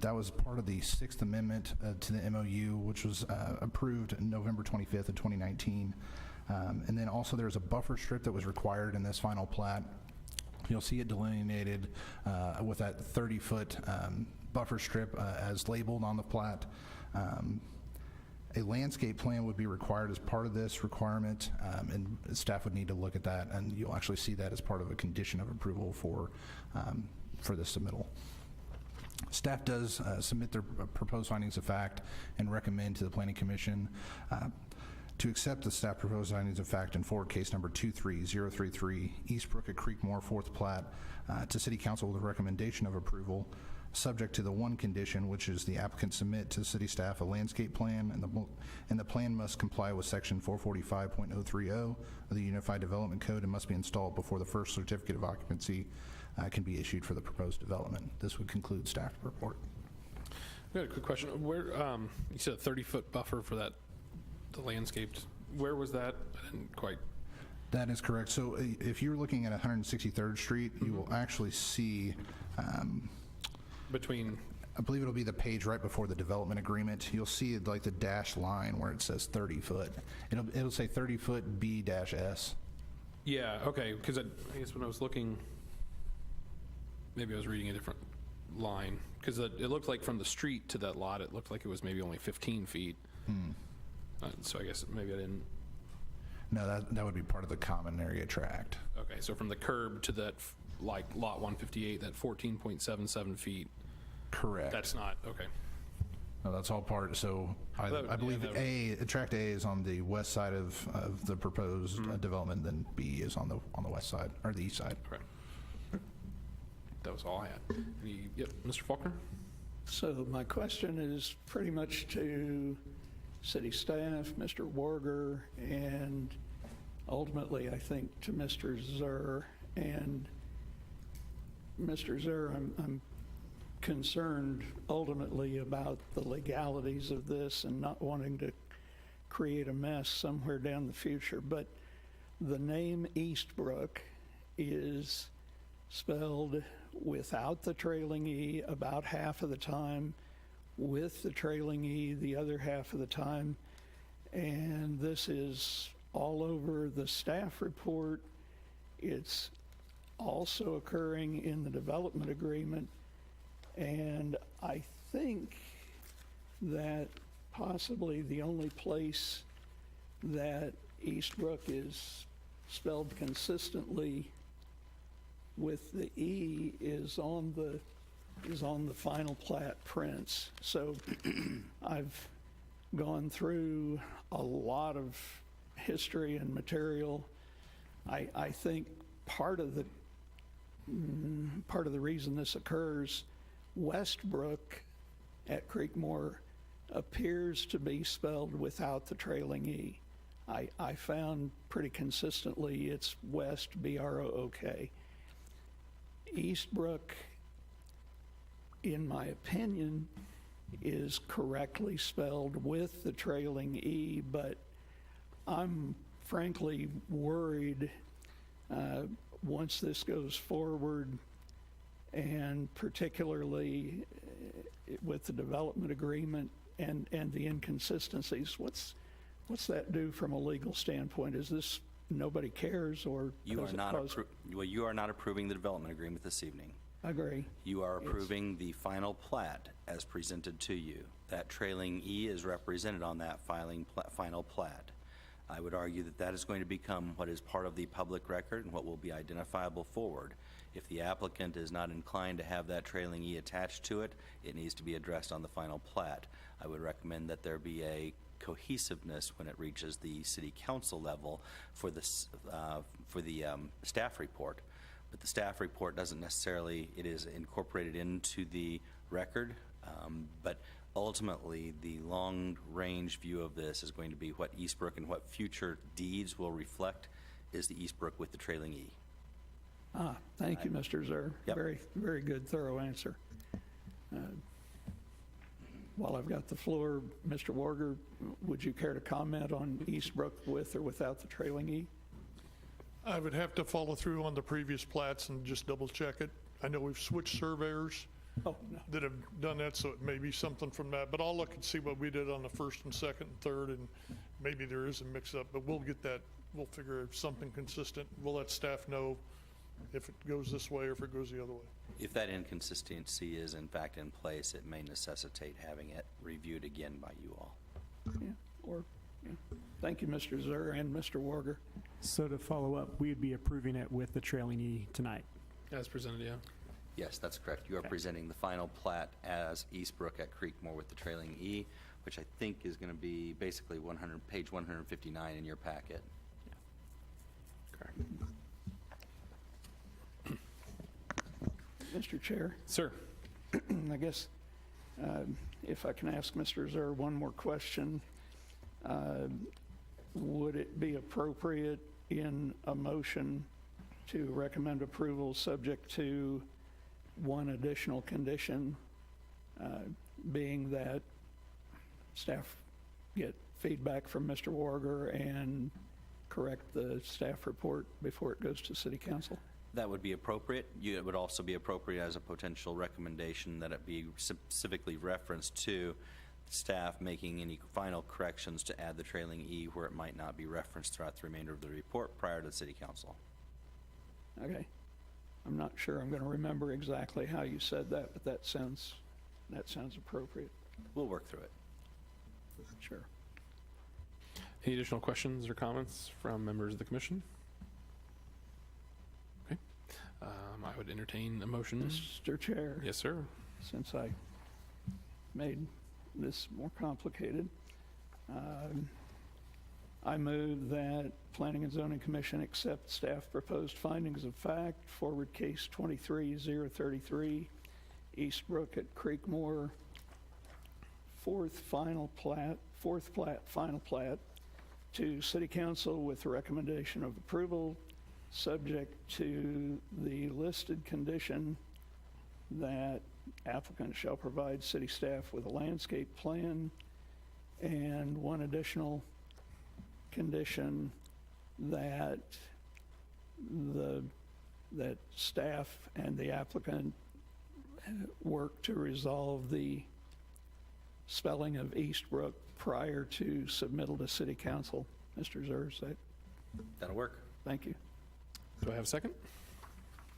Speaker 10: That was part of the 6th Amendment to the MOU, which was approved November 25th of 2019. And then also there's a buffer strip that was required in this final plat. You'll see it delineated with that 30-foot buffer strip as labeled on the plat. A landscape plan would be required as part of this requirement, and staff would need to look at that, and you'll actually see that as part of a condition of approval for this submittal. Staff does submit their proposed findings of fact and recommend to the Planning Commission to accept the staff proposed findings of fact in forward case number 23033, Eastbrook at Creekmore, fourth plat, to City Council with a recommendation of approval. subject to the one condition, which is the applicant submit to city staff a landscape plan, and the plan must comply with section 445.030 of the Unified Development Code and must be installed before the first certificate of occupancy can be issued for the proposed development. This would conclude staff report.
Speaker 1: I got a quick question. Where, you said a 30-foot buffer for that, the landscaped. Where was that? I didn't quite.
Speaker 10: That is correct. So if you're looking at 163rd Street, you will actually see,
Speaker 1: Between,
Speaker 10: I believe it'll be the page right before the development agreement. You'll see like the dashed line where it says 30 foot. It'll say 30 foot B-S.
Speaker 1: yeah, okay, because I guess when I was looking, maybe I was reading a different line, because it looked like from the street to that lot, it looked like it was maybe only 15 feet. So I guess maybe I didn't,
Speaker 10: No, that would be part of the common area tract.
Speaker 1: okay, so from the curb to that, like, lot 158, that 14.77 feet,
Speaker 10: Correct.
Speaker 1: that's not, okay.
Speaker 10: No, that's all part. So I believe tract A is on the west side of the proposed development, then B is on the west side or the east side.
Speaker 1: Correct. That was all I had. Yep, Mr. Faulkner?
Speaker 5: So my question is pretty much to city staff, Mr. Warger, and ultimately, I think, to Mr. Zur. And Mr. Zur, I'm concerned ultimately about the legalities of this and not wanting to create a mess somewhere down the future. But the name Eastbrook is spelled without the trailing E about half of the time, with the trailing E the other half of the time. And this is all over the staff report. It's also occurring in the development agreement. And I think that possibly the only place that Eastbrook is spelled consistently with the E is on the final plat prints. So I've gone through a lot of history and material. I think part of the reason this occurs, Westbrook at Creekmore appears to be spelled without the trailing E. I found pretty consistently it's West, B-R-O-O-K. Eastbrook, in my opinion, is correctly spelled with the trailing E, but I'm frankly worried once this goes forward, and particularly with the development agreement and the inconsistencies, what's that do from a legal standpoint? Is this nobody cares, or
Speaker 9: You are not approving the development agreement this evening.
Speaker 5: I agree.
Speaker 9: You are approving the final plat as presented to you. That trailing E is represented on that final plat. I would argue that that is going to become what is part of the public record and what will be identifiable forward. If the applicant is not inclined to have that trailing E attached to it, it needs to be addressed on the final plat. I would recommend that there be a cohesiveness when it reaches the city council level for the staff report. But the staff report doesn't necessarily, it is incorporated into the record, but ultimately the long-range view of this is going to be what Eastbrook and what future deeds will reflect is the Eastbrook with the trailing E.
Speaker 5: Thank you, Mr. Zur.
Speaker 9: Yep.
Speaker 5: Very, very good, thorough answer. While I've got the floor, Mr. Warger, would you care to comment on Eastbrook with or without the trailing E?
Speaker 2: I would have to follow through on the previous plats and just double check it. I know we've switched surveyors
Speaker 5: Oh, no.
Speaker 2: that have done that, so it may be something from that. But I'll look and see what we did on the first and second and third, and maybe there is a mix-up, but we'll get that, we'll figure something consistent. We'll let staff know if it goes this way or if it goes the other way.
Speaker 9: If that inconsistency is in fact in place, it may necessitate having it reviewed again by you all.
Speaker 5: Thank you, Mr. Zur and Mr. Warger.
Speaker 8: So to follow up, we'd be approving it with the trailing E tonight.
Speaker 1: As presented, yeah.
Speaker 9: Yes, that's correct. You are presenting the final plat as Eastbrook at Creekmore with the trailing E, which I think is going to be basically page 159 in your packet.
Speaker 1: Correct.
Speaker 5: Mr. Chair,
Speaker 1: Sir?
Speaker 5: I guess if I can ask Mr. Zer one more question, would it be appropriate in a motion to recommend approval subject to one additional condition, being that staff get feedback from Mr. Warger and correct the staff report before it goes to City Council?
Speaker 9: That would be appropriate. It would also be appropriate as a potential recommendation that it be specifically referenced to staff making any final corrections to add the trailing E where it might not be referenced throughout the remainder of the report prior to the City Council.
Speaker 5: Okay. I'm not sure I'm going to remember exactly how you said that, but that sounds appropriate.
Speaker 9: We'll work through it.
Speaker 5: Sure.
Speaker 1: Any additional questions or comments from members of the commission? Okay. I would entertain a motion.
Speaker 5: Mr. Chair,
Speaker 1: Yes, sir.
Speaker 5: since I made this more complicated, I move that Planning and Zoning Commission accept staff proposed findings of fact, forward case 23033, Eastbrook at Creekmore, fourth plat, final plat, to City Council with a recommendation of approval, subject to the listed condition that applicant shall provide city staff with a landscape plan, and one additional condition that that staff and the applicant work to resolve the spelling of Eastbrook prior to submittal to City Council. Mr. Zers,
Speaker 9: That'll work.
Speaker 5: thank you.
Speaker 1: Do I have a second?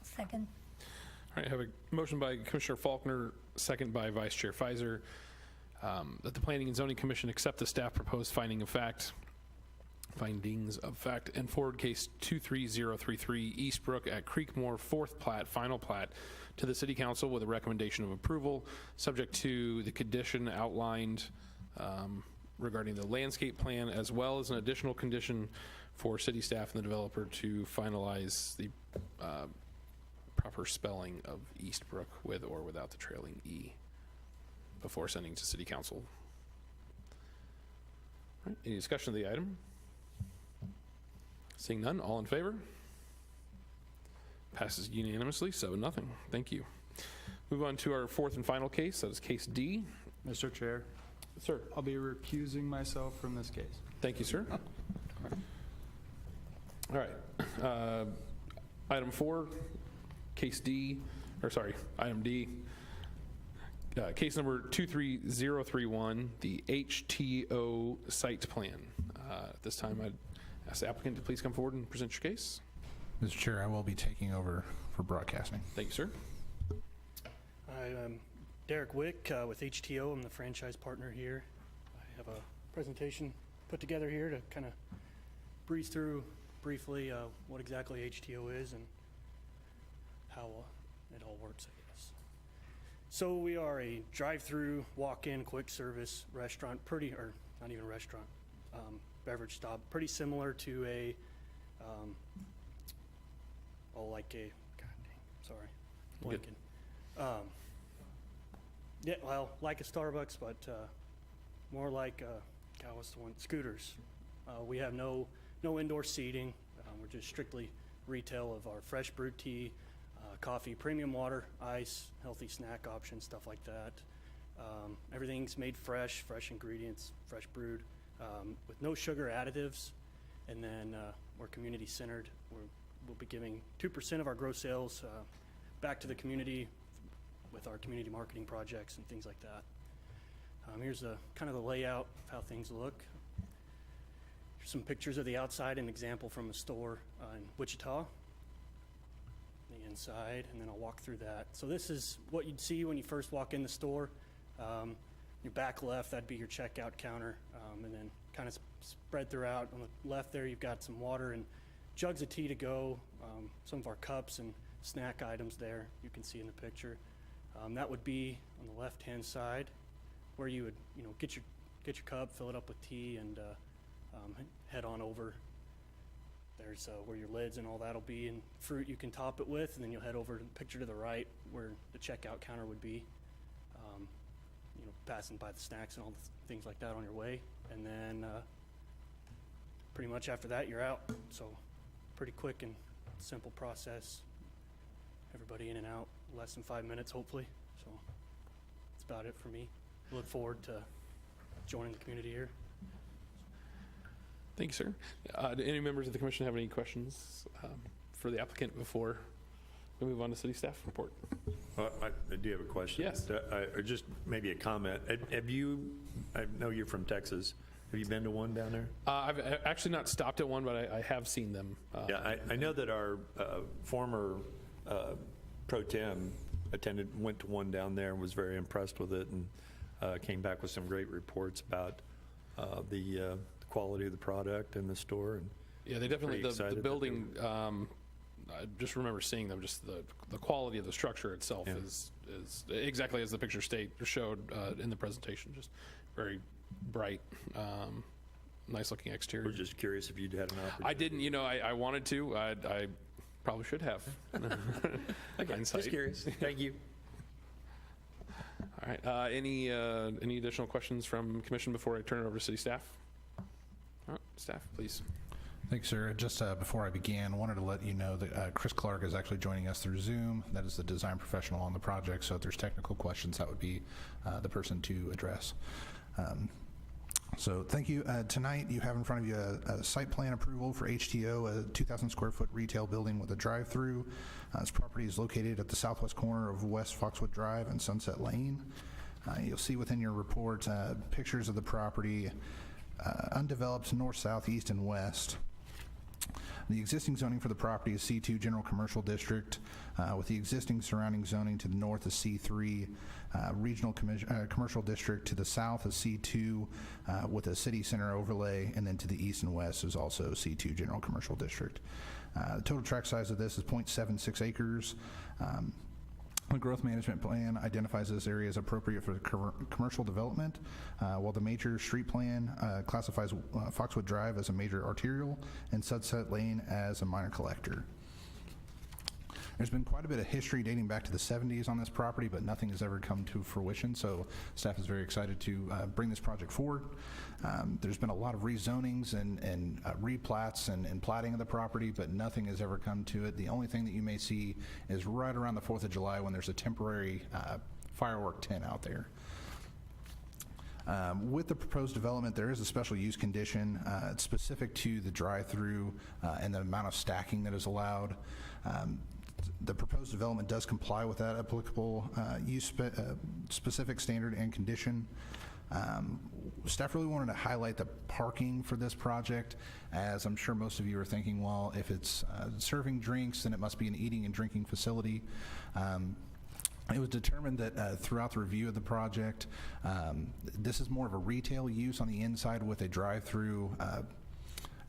Speaker 4: Second.
Speaker 1: All right, I have a motion by Commissioner Faulkner, second by Vice Chair Fizer, that the Planning and Zoning Commission accept the staff proposed findings of fact, and forward case 23033, Eastbrook at Creekmore, fourth plat, final plat, to the City Council with a recommendation of approval, subject to the condition outlined regarding the landscape plan, as well as an additional condition for city staff and the developer to finalize the proper spelling of Eastbrook with or without the trailing E before sending to City Council. All right, any discussion of the item? Seeing none, all in favor? Passes unanimously, 7-0. Thank you. Move on to our fourth and final case. That is case D.
Speaker 7: Mr. Chair,
Speaker 1: Sir.
Speaker 7: I'll be recusing myself from this case.
Speaker 1: Thank you, sir. All right. Item 4, case D, or sorry, item D. Case number 23031, the HTO site plan. At this time, I'd ask the applicant to please come forward and present your case.
Speaker 10: Mr. Chair, I will be taking over for broadcasting.
Speaker 1: Thank you, sir.
Speaker 12: I'm Derek Wick with HTO. I'm the franchise partner here. I have a presentation put together here to kind of breeze through briefly what exactly HTO is and how it all works, I guess. So we are a drive-through, walk-in, quick service restaurant, or not even restaurant, beverage stop, pretty similar to a, yeah, well, like a Starbucks, but more like, what's the one, Scooters. We have no indoor seating. We're just strictly retail of our fresh brewed tea, coffee, premium water, ice, healthy snack options, stuff like that. Everything's made fresh ingredients, fresh brewed, with no sugar additives. And then we're community centered. We'll be giving 2% of our gross sales back to the community with our community marketing projects and things like that. Here's kind of the layout of how things look. Here's some pictures of the outside, an example from a store in Wichita. The inside, and then I'll walk through that. So this is what you'd see when you first walk in the store. Your back left, that'd be your checkout counter, and then kind of spread throughout. On the left there, you've got some water and jugs of tea to go, some of our cups and snack items there you can see in the picture. That would be on the left-hand side where you would, get your cup, fill it up with tea, and head on over. There's where your lids and all that'll be, and fruit you can top it with, and then you'll head over to the picture to the right where the checkout counter would be. passing by the snacks and all the things like that on your way. And then pretty much after that, you're out. So pretty quick and simple process. Everybody in and out, less than 5 minutes, hopefully. So that's about it for me. Look forward to joining the community here.
Speaker 1: Thank you, sir. Do any members of the commission have any questions for the applicant before we move on to city staff report?
Speaker 2: I do have a question.
Speaker 1: Yes.
Speaker 2: Or just maybe a comment. Have you, I know you're from Texas, have you been to one down there?
Speaker 1: I've actually not stopped at one, but I have seen them.
Speaker 2: Yeah, I know that our former pro tem went to one down there and was very impressed with it, and came back with some great reports about the quality of the product in the store. And
Speaker 1: Yeah, they definitely,
Speaker 2: pretty
Speaker 1: the
Speaker 2: excited that
Speaker 1: building, I just remember seeing them, just the quality of the structure itself
Speaker 2: Yeah.
Speaker 1: is exactly as the picture showed in the presentation, just very bright, nice looking exterior.
Speaker 2: We're just curious if you'd had an opportunity.
Speaker 1: I didn't, I wanted to, I probably should have.
Speaker 2: Okay,
Speaker 1: Hindsight.
Speaker 2: just curious. Thank you.
Speaker 1: All right, any additional questions from commission before I turn it over to city staff? All right, staff, please.
Speaker 10: Thanks, sir. Just before I begin, I wanted to let you know that Chris Clark is actually joining us through Zoom. That is the design professional on the project, so if there's technical questions, that would be the person to address. So thank you. Tonight, you have in front of you a site plan approval for HTO, a 2,000 square foot retail building with a drive-through. This property is located at the southwest corner of West Foxwood Drive and Sunset Lane. You'll see within your report pictures of the property, undeveloped north, south, east, and west. The existing zoning for the property is C2 General Commercial District, with the existing surrounding zoning to the north is C3 Regional Commercial District, to the south is C2 with a city center overlay, and then to the east and west is also C2 General Commercial District. The total tract size of this is 0.76 acres. The growth management plan identifies this area as appropriate for commercial development, while the major street plan classifies Foxwood Drive as a major arterial and Sunset Lane as a minor collector. There's been quite a bit of history dating back to the 70s on this property, but nothing has ever come to fruition, so staff is very excited to bring this project forward. There's been a lot of rezonings and replats and platting of the property, but nothing has ever come to it. The only thing that you may see is right around the 4th of July when there's a temporary firework tent out there. With the proposed development, there is a special use condition. It's specific to the drive-through and the amount of stacking that is allowed. The proposed development does comply with that applicable use specific standard and condition. Staff really wanted to highlight the parking for this project, as I'm sure most of you are thinking, well, if it's serving drinks, then it must be an eating and drinking facility. It was determined that throughout the review of the project, this is more of a retail use on the inside with a drive-through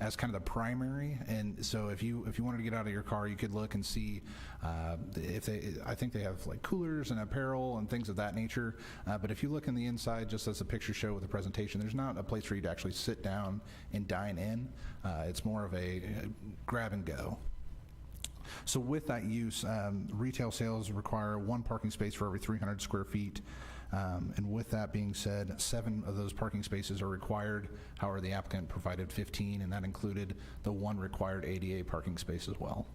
Speaker 10: as kind of the primary. And so if you wanted to get out of your car, you could look and see I think they have like coolers and apparel and things of that nature. But if you look in the inside, just as the pictures show with the presentation, there's not a place for you to actually sit down and dine in. It's more of a grab and go. So with that use, retail sales require 1 parking space for every 300 square feet. And with that being said, 7 of those parking spaces are required. However, the applicant provided 15, and that included the 1 required ADA parking space as well.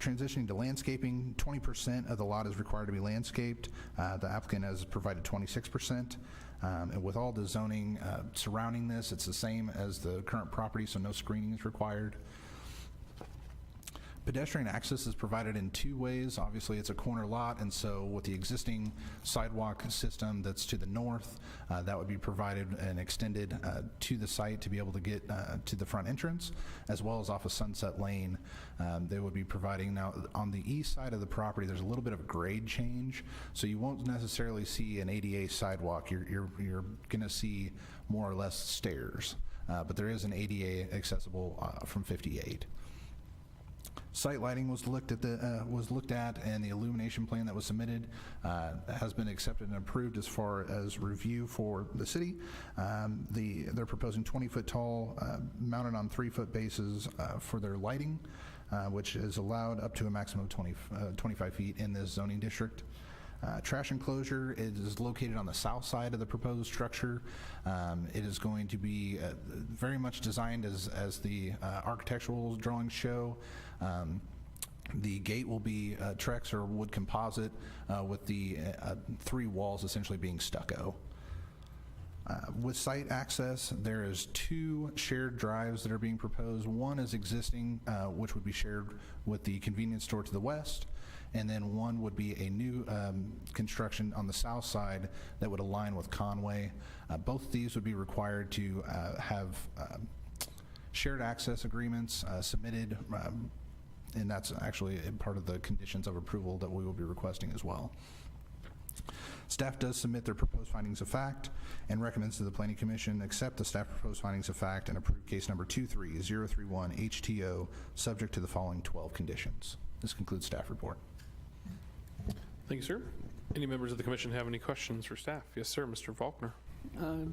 Speaker 10: Transitioning to landscaping, 20% of the lot is required to be landscaped. The applicant has provided 26%. And with all the zoning surrounding this, it's the same as the current property, so no screening is required. Pedestrian access is provided in 2 ways. Obviously, it's a corner lot, and so with the existing sidewalk system that's to the north, that would be provided and extended to the site to be able to get to the front entrance, as well as off of Sunset Lane. They would be providing, now on the east side of the property, there's a little bit of a grade change, so you won't necessarily see an ADA sidewalk. You're going to see more or less stairs, but there is an ADA accessible from 58. Site lighting was looked at, and the illumination plan that was submitted has been accepted and approved as far as review for the city. They're proposing 20-foot tall, mounted on 3-foot bases for their lighting, which is allowed up to a maximum of 25 feet in this zoning district. Trash enclosure is located on the south side of the proposed structure. It is going to be very much designed as the architectural drawings show. The gate will be Trex or wood composite with the 3 walls essentially being stucco. With site access, there is 2 shared drives that are being proposed. One is existing, which would be shared with the convenience store to the west, and then one would be a new construction on the south side that would align with Conway. Both of these would be required to have shared access agreements submitted, and that's actually a part of the conditions of approval that we will be requesting as well. Staff does submit their proposed findings of fact and recommends to the Planning Commission accept the staff proposed findings of fact and approve case number 23031 HTO subject to the following 12 conditions. This concludes staff report.
Speaker 1: Thank you, sir. Any members of the commission have any questions for staff? Yes, sir, Mr. Faulkner.
Speaker 5: I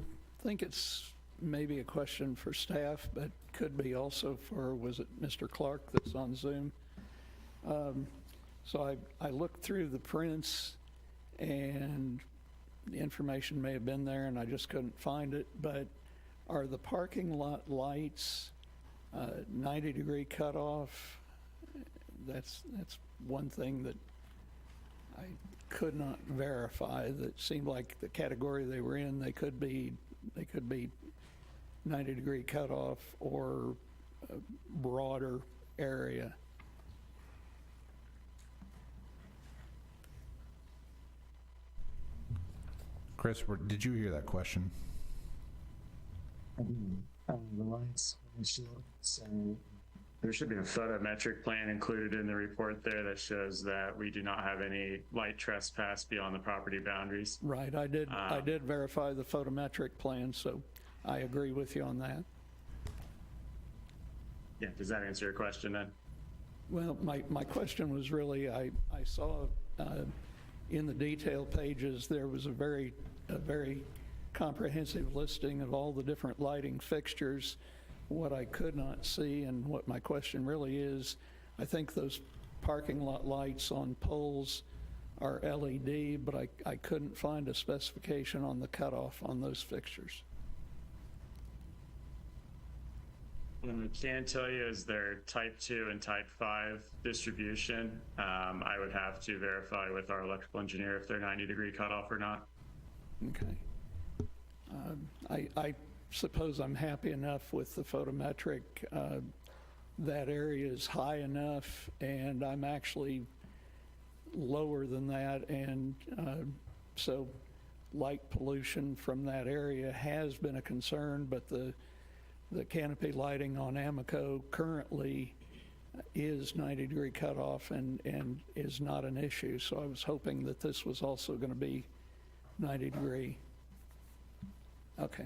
Speaker 5: think it's maybe a question for staff, but could be also for, was it Mr. Clark that's on Zoom? So I looked through the prints, and the information may have been there and I just couldn't find it, but are the parking lot lights 90-degree cutoff? That's one thing that I could not verify. That seemed like the category they were in, they could be 90-degree cutoff or a broader area.
Speaker 10: Chris, did you hear that question?
Speaker 13: The lights, so there should be a photometric plan included in the report there that shows that we do not have any light trespass beyond the property boundaries.
Speaker 5: Right, I did verify the photometric plan, so I agree with you on that.
Speaker 13: Yeah, does that answer your question then?
Speaker 5: Well, my question was really, I saw in the detail pages, there was a very comprehensive listing of all the different lighting fixtures. What I could not see, and what my question really is, I think those parking lot lights on poles are LED, but I couldn't find a specification on the cutoff on those fixtures.
Speaker 13: What I can tell you is their type 2 and type 5 distribution. I would have to verify with our electrical engineer if they're 90-degree cutoff or not.
Speaker 5: Okay. I suppose I'm happy enough with the photometric. That area is high enough, and I'm actually lower than that, and so light pollution from that area has been a concern, but the canopy lighting on Amoco currently is 90-degree cutoff and is not an issue. So I was hoping that this was also going to be 90-degree. Okay,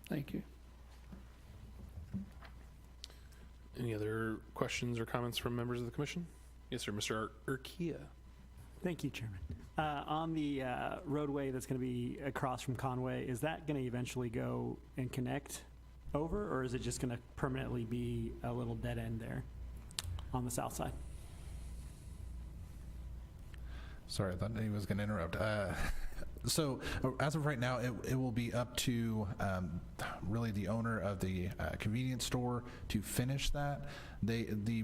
Speaker 5: thank you.
Speaker 1: Any other questions or comments from members of the commission? Yes, sir, Mr. Urquia.
Speaker 8: Thank you, Chairman. On the roadway that's going to be across from Conway, is that going to eventually go and connect over, or is it just going to permanently be a little dead end there on the south side?
Speaker 10: Sorry, I thought he was going to interrupt. So as of right now, it will be up to really the owner of the convenience store to finish that. The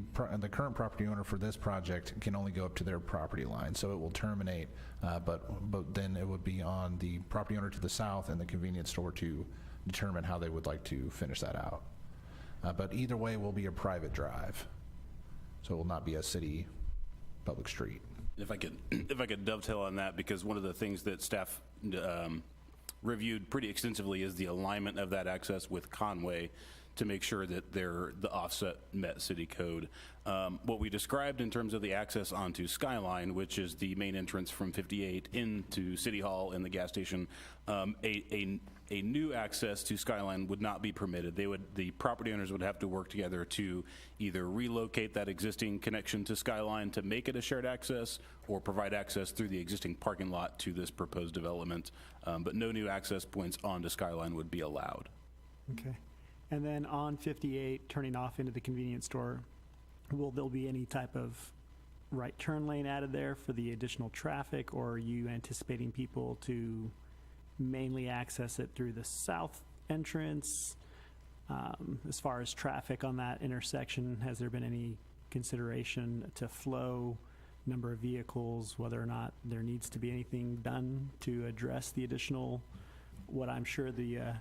Speaker 10: current property owner for this project can only go up to their property line, so it will terminate, but then it would be on the property owner to the south and the convenience store to determine how they would like to finish that out. But either way will be a private drive, so it will not be a city public street.
Speaker 11: If I could dovetail on that, because one of the things that staff reviewed pretty extensively is the alignment of that access with Conway to make sure that the offset met city code. What we described in terms of the access onto Skyline, which is the main entrance from 58 into City Hall and the gas station, a new access to Skyline would not be permitted. The property owners would have to work together to either relocate that existing connection to Skyline to make it a shared access, or provide access through the existing parking lot to this proposed development. But no new access points onto Skyline would be allowed.
Speaker 8: Okay. And then on 58, turning off into the convenience store, will there be any type of right turn lane added there for the additional traffic, or are you anticipating people to mainly access it through the south entrance? As far as traffic on that intersection, has there been any consideration to flow, number of vehicles, whether or not there needs to be anything done to address the additional, what I'm sure the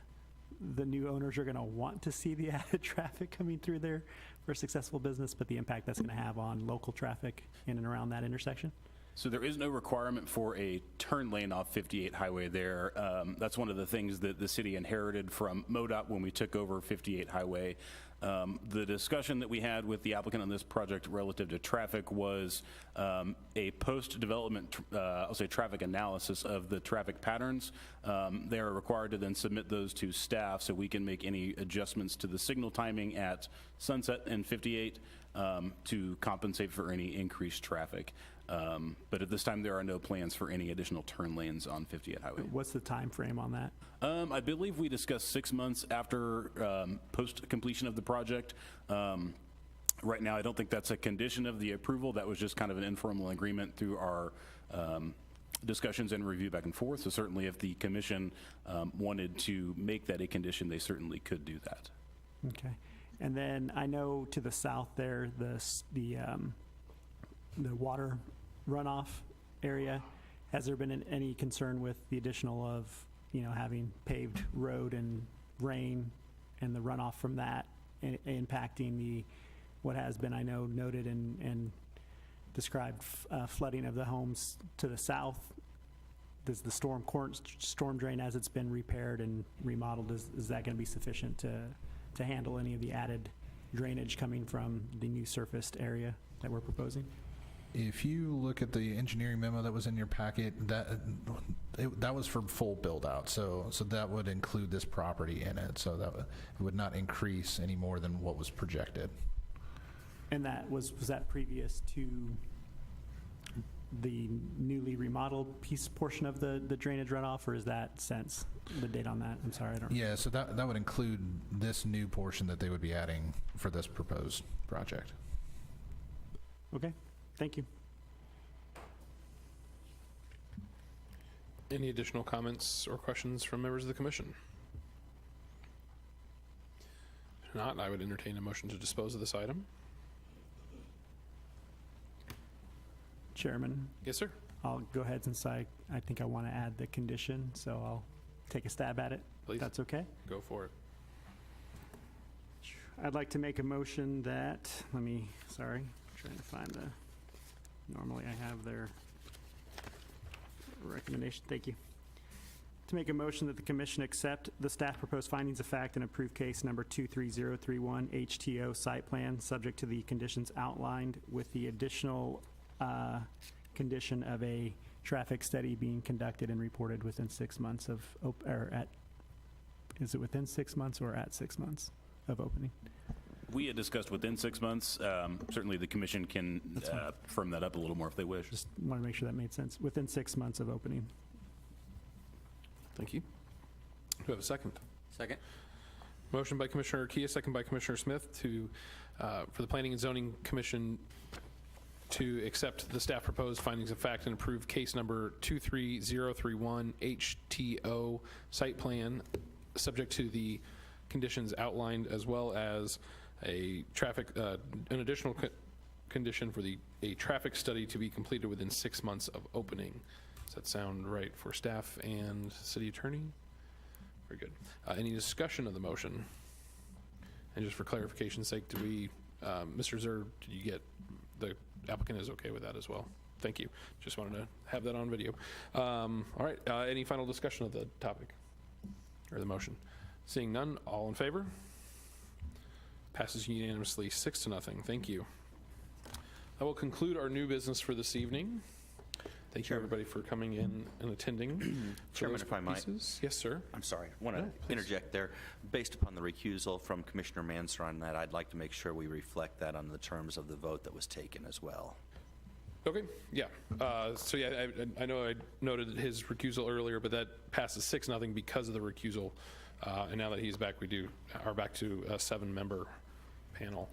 Speaker 8: new owners are going to want to see, the added traffic coming through there for a successful business, but the impact that's going to have on local traffic in and around that intersection?
Speaker 11: So there is no requirement for a turn lane off 58 Highway there. That's one of the things that the city inherited from MoDOT when we took over 58 Highway. The discussion that we had with the applicant on this project relative to traffic was a post-development, I'll say, traffic analysis of the traffic patterns. They are required to then submit those to staff so we can make any adjustments to the signal timing at Sunset and 58 to compensate for any increased traffic. But at this time, there are no plans for any additional turn lanes on 58 Highway.
Speaker 8: What's the time frame on that?
Speaker 11: I believe we discussed 6 months after post-completion of the project. Right now, I don't think that's a condition of the approval. That was just kind of an informal agreement through our discussions and review back and forth. So certainly if the commission wanted to make that a condition, they certainly could do that.
Speaker 8: Okay. And then I know to the south there, the water runoff area, has there been any concern with the additional of, having paved road and rain and the runoff from that impacting what has been, I know, noted and described flooding of the homes to the south? Does the storm drain, as it's been repaired and remodeled, is that going to be sufficient to handle any of the added drainage coming from the new surfaced area that we're proposing?
Speaker 10: If you look at the engineering memo that was in your packet, that was for full build out. So that would include this property in it. So that it would not increase any more than what was projected.
Speaker 8: And that was that previous to the newly remodeled portion of the drainage runoff, or is that since the date on that? I'm sorry, I don't.
Speaker 10: Yeah, so that would include this new portion that they would be adding for this proposed project.
Speaker 8: Okay. Thank you.
Speaker 1: Any additional comments or questions from members of the commission? If not, I would entertain a motion to dispose of this item.
Speaker 8: Chairman,
Speaker 1: Yes, sir.
Speaker 8: I'll go ahead since I think I want to add the condition, so I'll take a stab at it.
Speaker 1: Please.
Speaker 8: If that's okay.
Speaker 1: Go for it.
Speaker 8: I'd like to make a motion that, trying to find normally I have their recommendation. Thank you. To make a motion that the commission accept the staff proposed findings of fact and approve case number 23031 HTO site plan, subject to the conditions outlined, with the additional condition of a traffic study being conducted and reported within 6 months of, is it within 6 months or at 6 months of opening?
Speaker 11: We had discussed within 6 months. Certainly the commission can firm that up a little more if they wish.
Speaker 8: Just want to make sure that made sense. Within 6 months of opening.
Speaker 1: Thank you. Do we have a second?
Speaker 9: Second.
Speaker 1: Motion by Commissioner Kia, second by Commissioner Smith to, for the Planning and Zoning Commission to accept the staff proposed findings of fact and approve case number 23031 HTO site plan, subject to the conditions outlined, as well as a an additional condition for a traffic study to be completed within 6 months of opening. Does that sound right for staff and city attorney? Very good. Any discussion of the motion? And just for clarification's sake, do we, Mr. Zer, did you get the applicant is okay with that as well? Thank you. Just wanted to have that on video. All right. Any final discussion of the topic or the motion? Seeing none, all in favor? Passes unanimously 6-0. Thank you. That will conclude our new business for this evening. Thank you, everybody, for coming in and attending.
Speaker 9: Chairman, if I might.
Speaker 1: Yes, sir.
Speaker 9: I'm sorry. I want to interject there. Based upon the recusal from Commissioner Mansur on that, I'd like to make sure we reflect that on the terms of the vote that was taken as well.
Speaker 1: Okay, yeah. So, yeah, I know I noted his recusal earlier, but that passes 6-0 because of the recusal. And now that he's back, we are back to a 7-member panel.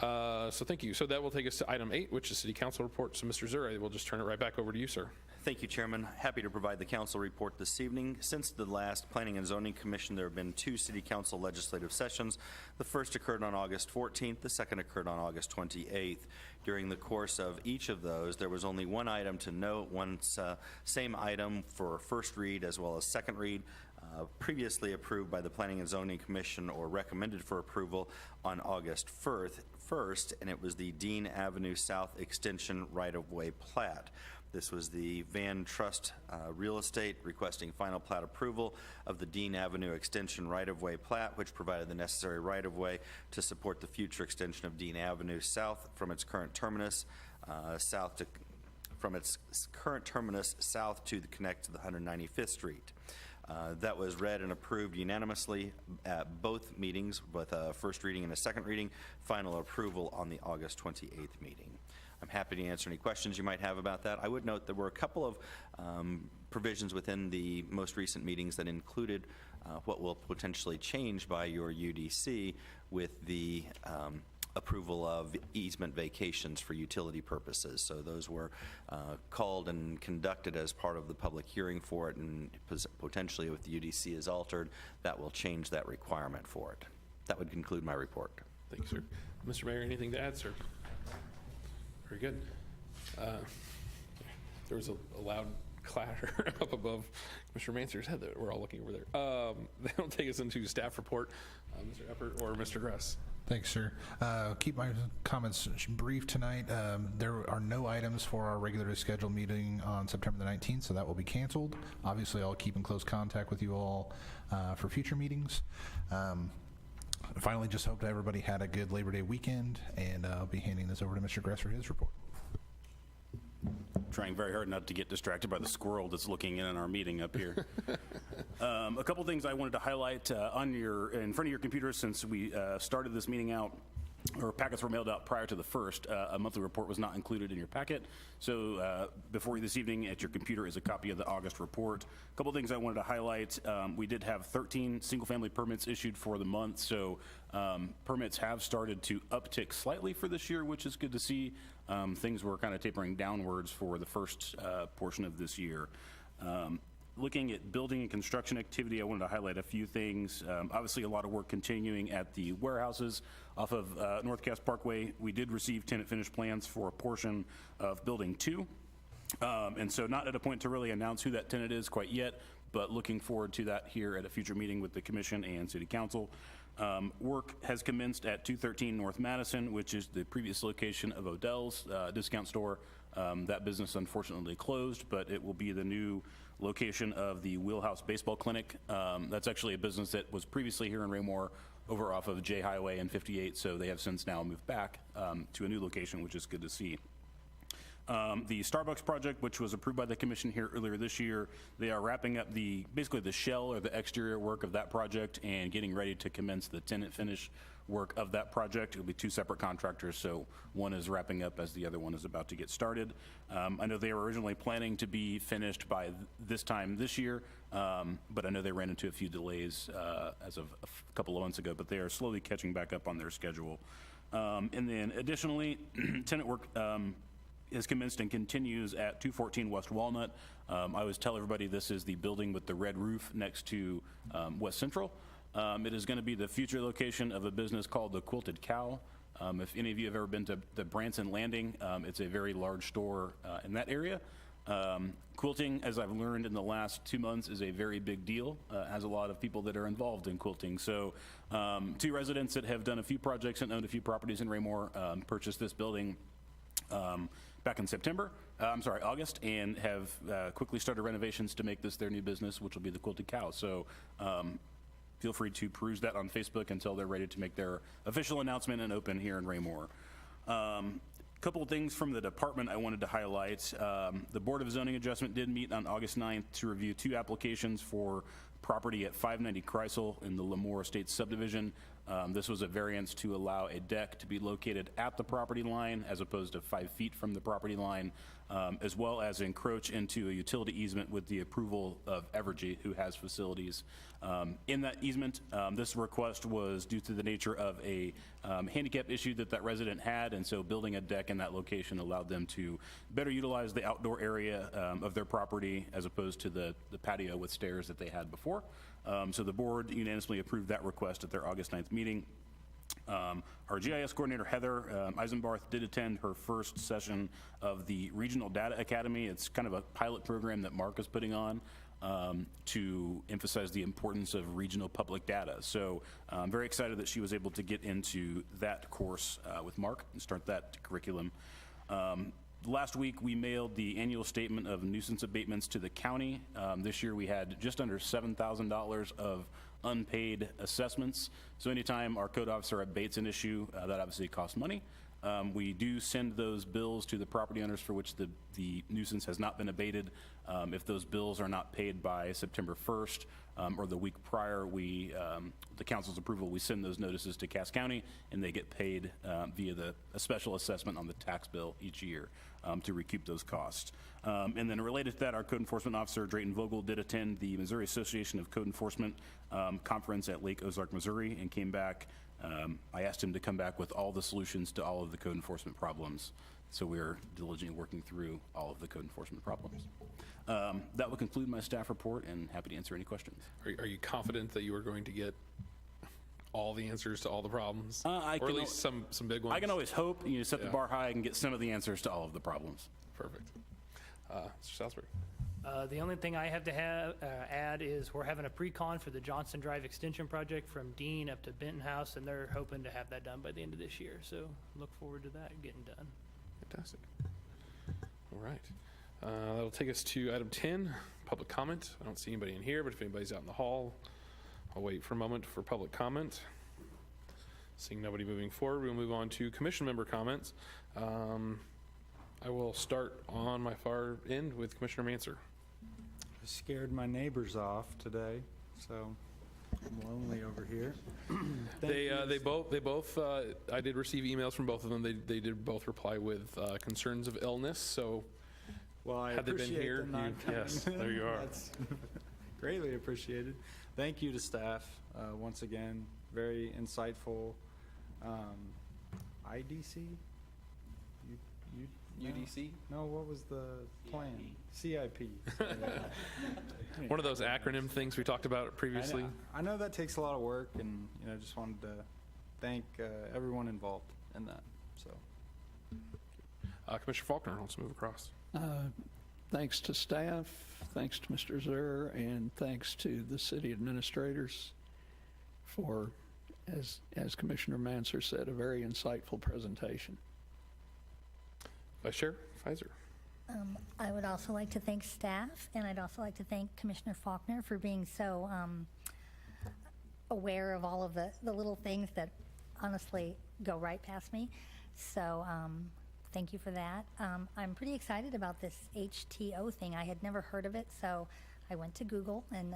Speaker 1: So thank you. So that will take us to item 8, which is City Council report. So Mr. Zure, we'll just turn it right back over to you, sir.
Speaker 9: Thank you, Chairman. Happy to provide the council report this evening. Since the last Planning and Zoning Commission, there have been 2 City Council legislative sessions. The first occurred on August 14th. The second occurred on August 28th. During the course of each of those, there was only one item to note, same item for first read as well as second read, previously approved by the Planning and Zoning Commission or recommended for approval on August 1st, and it was the Dean Avenue South Extension right-of-way plat. This was the Van Trust Real Estate requesting final plat approval of the Dean Avenue Extension right-of-way plat, which provided the necessary right-of-way to support the future extension of Dean Avenue south from its current terminus south to connect to the 195th Street. That was read and approved unanimously at both meetings with a first reading and a second reading, final approval on the August 28th meeting. I'm happy to answer any questions you might have about that. I would note there were a couple of provisions within the most recent meetings that included what will potentially change by your UDC with the approval of easement vacations for utility purposes. So those were called and conducted as part of the public hearing for it, and potentially if the UDC is altered, that will change that requirement for it. That would conclude my report.
Speaker 1: Thank you, sir. Mr. Mayor, anything to add, sir? Very good. There was a loud clatter up above Mr. Manser's head that we're all looking over there. That'll take us into staff report. Mr. Eppert or Mr. Gress.
Speaker 10: Thanks, sir. Keep my comments brief tonight. There are no items for our regularly scheduled meeting on September the 19th, so that will be canceled. Obviously, I'll keep in close contact with you all for future meetings. Finally, just hope that everybody had a good Labor Day weekend, and I'll be handing this over to Mr. Gress for his report.
Speaker 11: Trying very hard not to get distracted by the squirrel that's looking in on our meeting up here. A couple things I wanted to highlight in front of your computer since we started this meeting out. Or packets were mailed out prior to the first. A monthly report was not included in your packet. So before you this evening at your computer is a copy of the August report. A couple things I wanted to highlight. We did have 13 single-family permits issued for the month. So permits have started to uptick slightly for this year, which is good to see. Things were kind of tapering downwards for the first portion of this year. Looking at building and construction activity, I wanted to highlight a few things. Obviously, a lot of work continuing at the warehouses off of North Cass Parkway. We did receive tenant finish plans for a portion of Building 2. And so not at a point to really announce who that tenant is quite yet, but looking forward to that here at a future meeting with the Commission and City Council. Work has commenced at 213 North Madison, which is the previous location of Odell's discount store. That business unfortunately closed, but it will be the new location of the Wheelhouse Baseball Clinic. That's actually a business that was previously here in Raymore over off of J Highway and 58, so they have since now moved back to a new location, which is good to see. The Starbucks project, which was approved by the commission here earlier this year, they are wrapping up basically the shell or the exterior work of that project and getting ready to commence the tenant finish work of that project. It'll be 2 separate contractors, so one is wrapping up as the other one is about to get started. I know they were originally planning to be finished by this time this year, but I know they ran into a few delays as of a couple of months ago, but they are slowly catching back up on their schedule. And then additionally, tenant work has commenced and continues at 214 West Walnut. I always tell everybody this is the building with the red roof next to West Central. It is going to be the future location of a business called the Quilted Cow. If any of you have ever been to the Branson Landing, it's a very large store in that area. Quilting, as I've learned in the last 2 months, is a very big deal. Has a lot of people that are involved in quilting. So 2 residents that have done a few projects and owned a few properties in Raymore purchased this building back in August, and have quickly started renovations to make this their new business, which will be the Quilted Cow. So feel free to peruse that on Facebook until they're ready to make their official announcement and open here in Raymore. Couple of things from the department I wanted to highlight. The Board of Zoning Adjustment did meet on August 9th to review 2 applications for property at 590 Kreisel in the Lemoore Estates subdivision. This was a variance to allow a deck to be located at the property line as opposed to 5 feet from the property line, as well as encroach into a utility easement with the approval of Evergy, who has facilities in that easement. This request was due to the nature of a handicap issue that resident had, and so building a deck in that location allowed them to better utilize the outdoor area of their property as opposed to the patio with stairs that they had before. So the board unanimously approved that request at their August 9th meeting. Our GIS coordinator, Heather Eisenbarth, did attend her first session of the Regional Data Academy. It's kind of a pilot program that Mark is putting on to emphasize the importance of regional public data. So I'm very excited that she was able to get into that course with Mark and start that curriculum. Last week, we mailed the annual statement of nuisance abatements to the county. This year, we had just under $7,000 of unpaid assessments. So anytime our code officer abates an issue, that obviously costs money. We do send those bills to the property owners for which the nuisance has not been abated. If those bills are not paid by September 1st or the week prior, the council's approval, we send those notices to Cass County, and they get paid via a special assessment on the tax bill each year to recoup those costs. And then related to that, our code enforcement officer, Drayton Vogel, did attend the Missouri Association of Code Enforcement conference at Lake Ozark, Missouri, and came back. I asked him to come back with all the solutions to all of the code enforcement problems. So we're diligently working through all of the code enforcement problems. That will conclude my staff report, and happy to answer any questions.
Speaker 1: Are you confident that you are going to get all the answers to all the problems?
Speaker 11: Or
Speaker 1: at least some big ones?
Speaker 11: I can always hope. Set the bar high and get some of the answers to all of the problems.
Speaker 1: Perfect. Mr. Salisbury.
Speaker 14: The only thing I have to add is we're having a pre-con for the Johnson Drive Extension Project from Dean up to Benton House, and they're hoping to have that done by the end of this year. So look forward to that getting done.
Speaker 1: Fantastic. All right. That'll take us to item 10, public comment. I don't see anybody in here, but if anybody's out in the hall, I'll wait for a moment for public comment. Seeing nobody moving forward, we'll move on to commission member comments. I will start on my far end with Commissioner Manser.
Speaker 7: I scared my neighbors off today, so I'm lonely over here.
Speaker 1: They both. I did receive emails from both of them. They did both reply with concerns of illness. So,
Speaker 7: well, I
Speaker 1: had they been
Speaker 7: appreciate
Speaker 1: here,
Speaker 7: them not coming.
Speaker 1: yes, there you are.
Speaker 7: That's greatly appreciated. Thank you to staff once again. Very insightful. IDC.
Speaker 9: UDC?
Speaker 7: No, what was the plan? CIP.
Speaker 1: One of those acronym things we talked about previously.
Speaker 7: I know that takes a lot of work, and just wanted to thank everyone involved in that. So,
Speaker 1: Commissioner Faulkner, let's move across.
Speaker 5: Thanks to staff, thanks to Mr. Zur, and thanks to the city administrators for, as Commissioner Manser said, a very insightful presentation.
Speaker 1: Vice Chair Fizer.
Speaker 4: I would also like to thank staff, and I'd also like to thank Commissioner Faulkner for being so aware of all of the little things that honestly go right past me. So thank you for that. I'm pretty excited about this HTO thing. I had never heard of it, so I went to Google and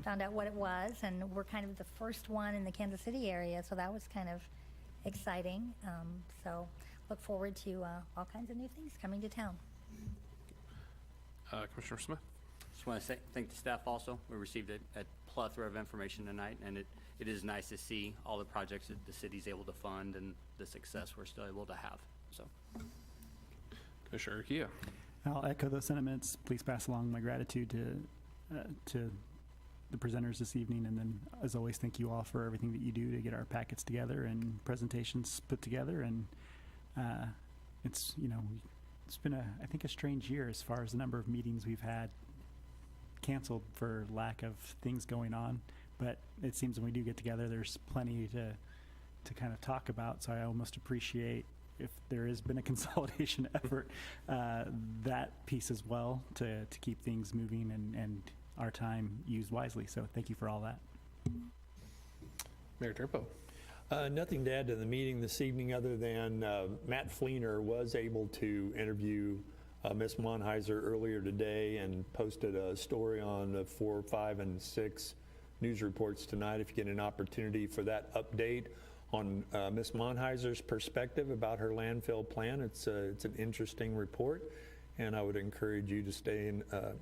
Speaker 4: found out what it was, and we're kind of the first one in the Kansas City area, so that was kind of exciting. So look forward to all kinds of new things coming to town.
Speaker 1: Commissioner Smith.
Speaker 15: Just want to say thank the staff also. We received a plethora of information tonight, and it is nice to see all the projects that the city's able to fund and the success we're still able to have. So,
Speaker 1: Commissioner Urquilla.
Speaker 8: I'll echo those sentiments. Please pass along my gratitude to the presenters this evening, and then, as always, thank you all for everything that you do to get our packets together and presentations put together. And it's been I think a strange year as far as the number of meetings we've had canceled for lack of things going on, but it seems when we do get together, there's plenty to kind of talk about. So I almost appreciate, if there has been a consolidation effort, that piece as well, to keep things moving and our time used wisely. So thank you for all that.
Speaker 1: Mayor Turpo.
Speaker 16: Nothing to add to the meeting this evening other than Matt Fleener was able to interview Ms. Monheiser earlier today and posted a story on 4, 5, and 6 news reports tonight. If you get an opportunity for that update on Ms. Monheiser's perspective about her landfill plan, it's an interesting report, and I would encourage you to stay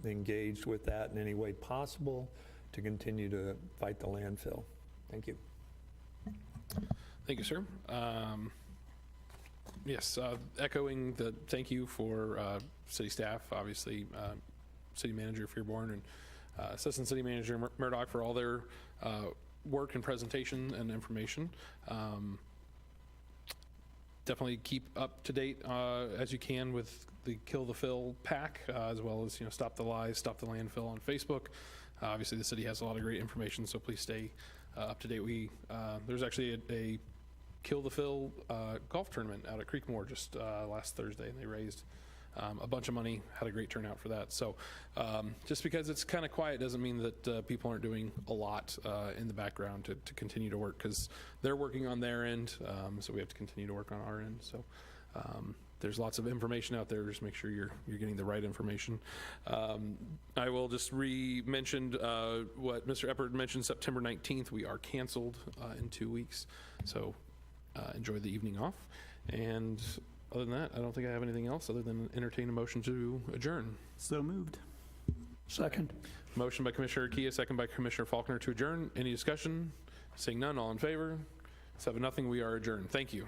Speaker 16: engaged with that in any way possible to continue to fight the landfill. Thank you.
Speaker 1: Thank you, sir. Yes, echoing the thank you for city staff, obviously, City Manager Fearborn and Assistant City Manager Murdoch for all their work and presentation and information. Definitely keep up to date as you can with the Kill the Fill pack, as well as Stop the Lies, Stop the Landfill on Facebook. Obviously, the city has a lot of great information, so please stay up to date. There's actually a Kill the Fill golf tournament out at Creekmore just last Thursday, and they raised a bunch of money, had a great turnout for that. So just because it's kind of quiet doesn't mean that people aren't doing a lot in the background to continue to work, because they're working on their end, so we have to continue to work on our end. So there's lots of information out there. Just make sure you're getting the right information. I will just re-mention what Mr. Eppert mentioned. September 19th, we are canceled in 2 weeks. So enjoy the evening off. And other than that, I don't think I have anything else other than entertain a motion to adjourn.
Speaker 2: So moved.
Speaker 5: Second.
Speaker 1: Motion by Commissioner Kia, second by Commissioner Faulkner to adjourn. Any discussion? Seeing none, all in favor? 7-0, we are adjourned. Thank you.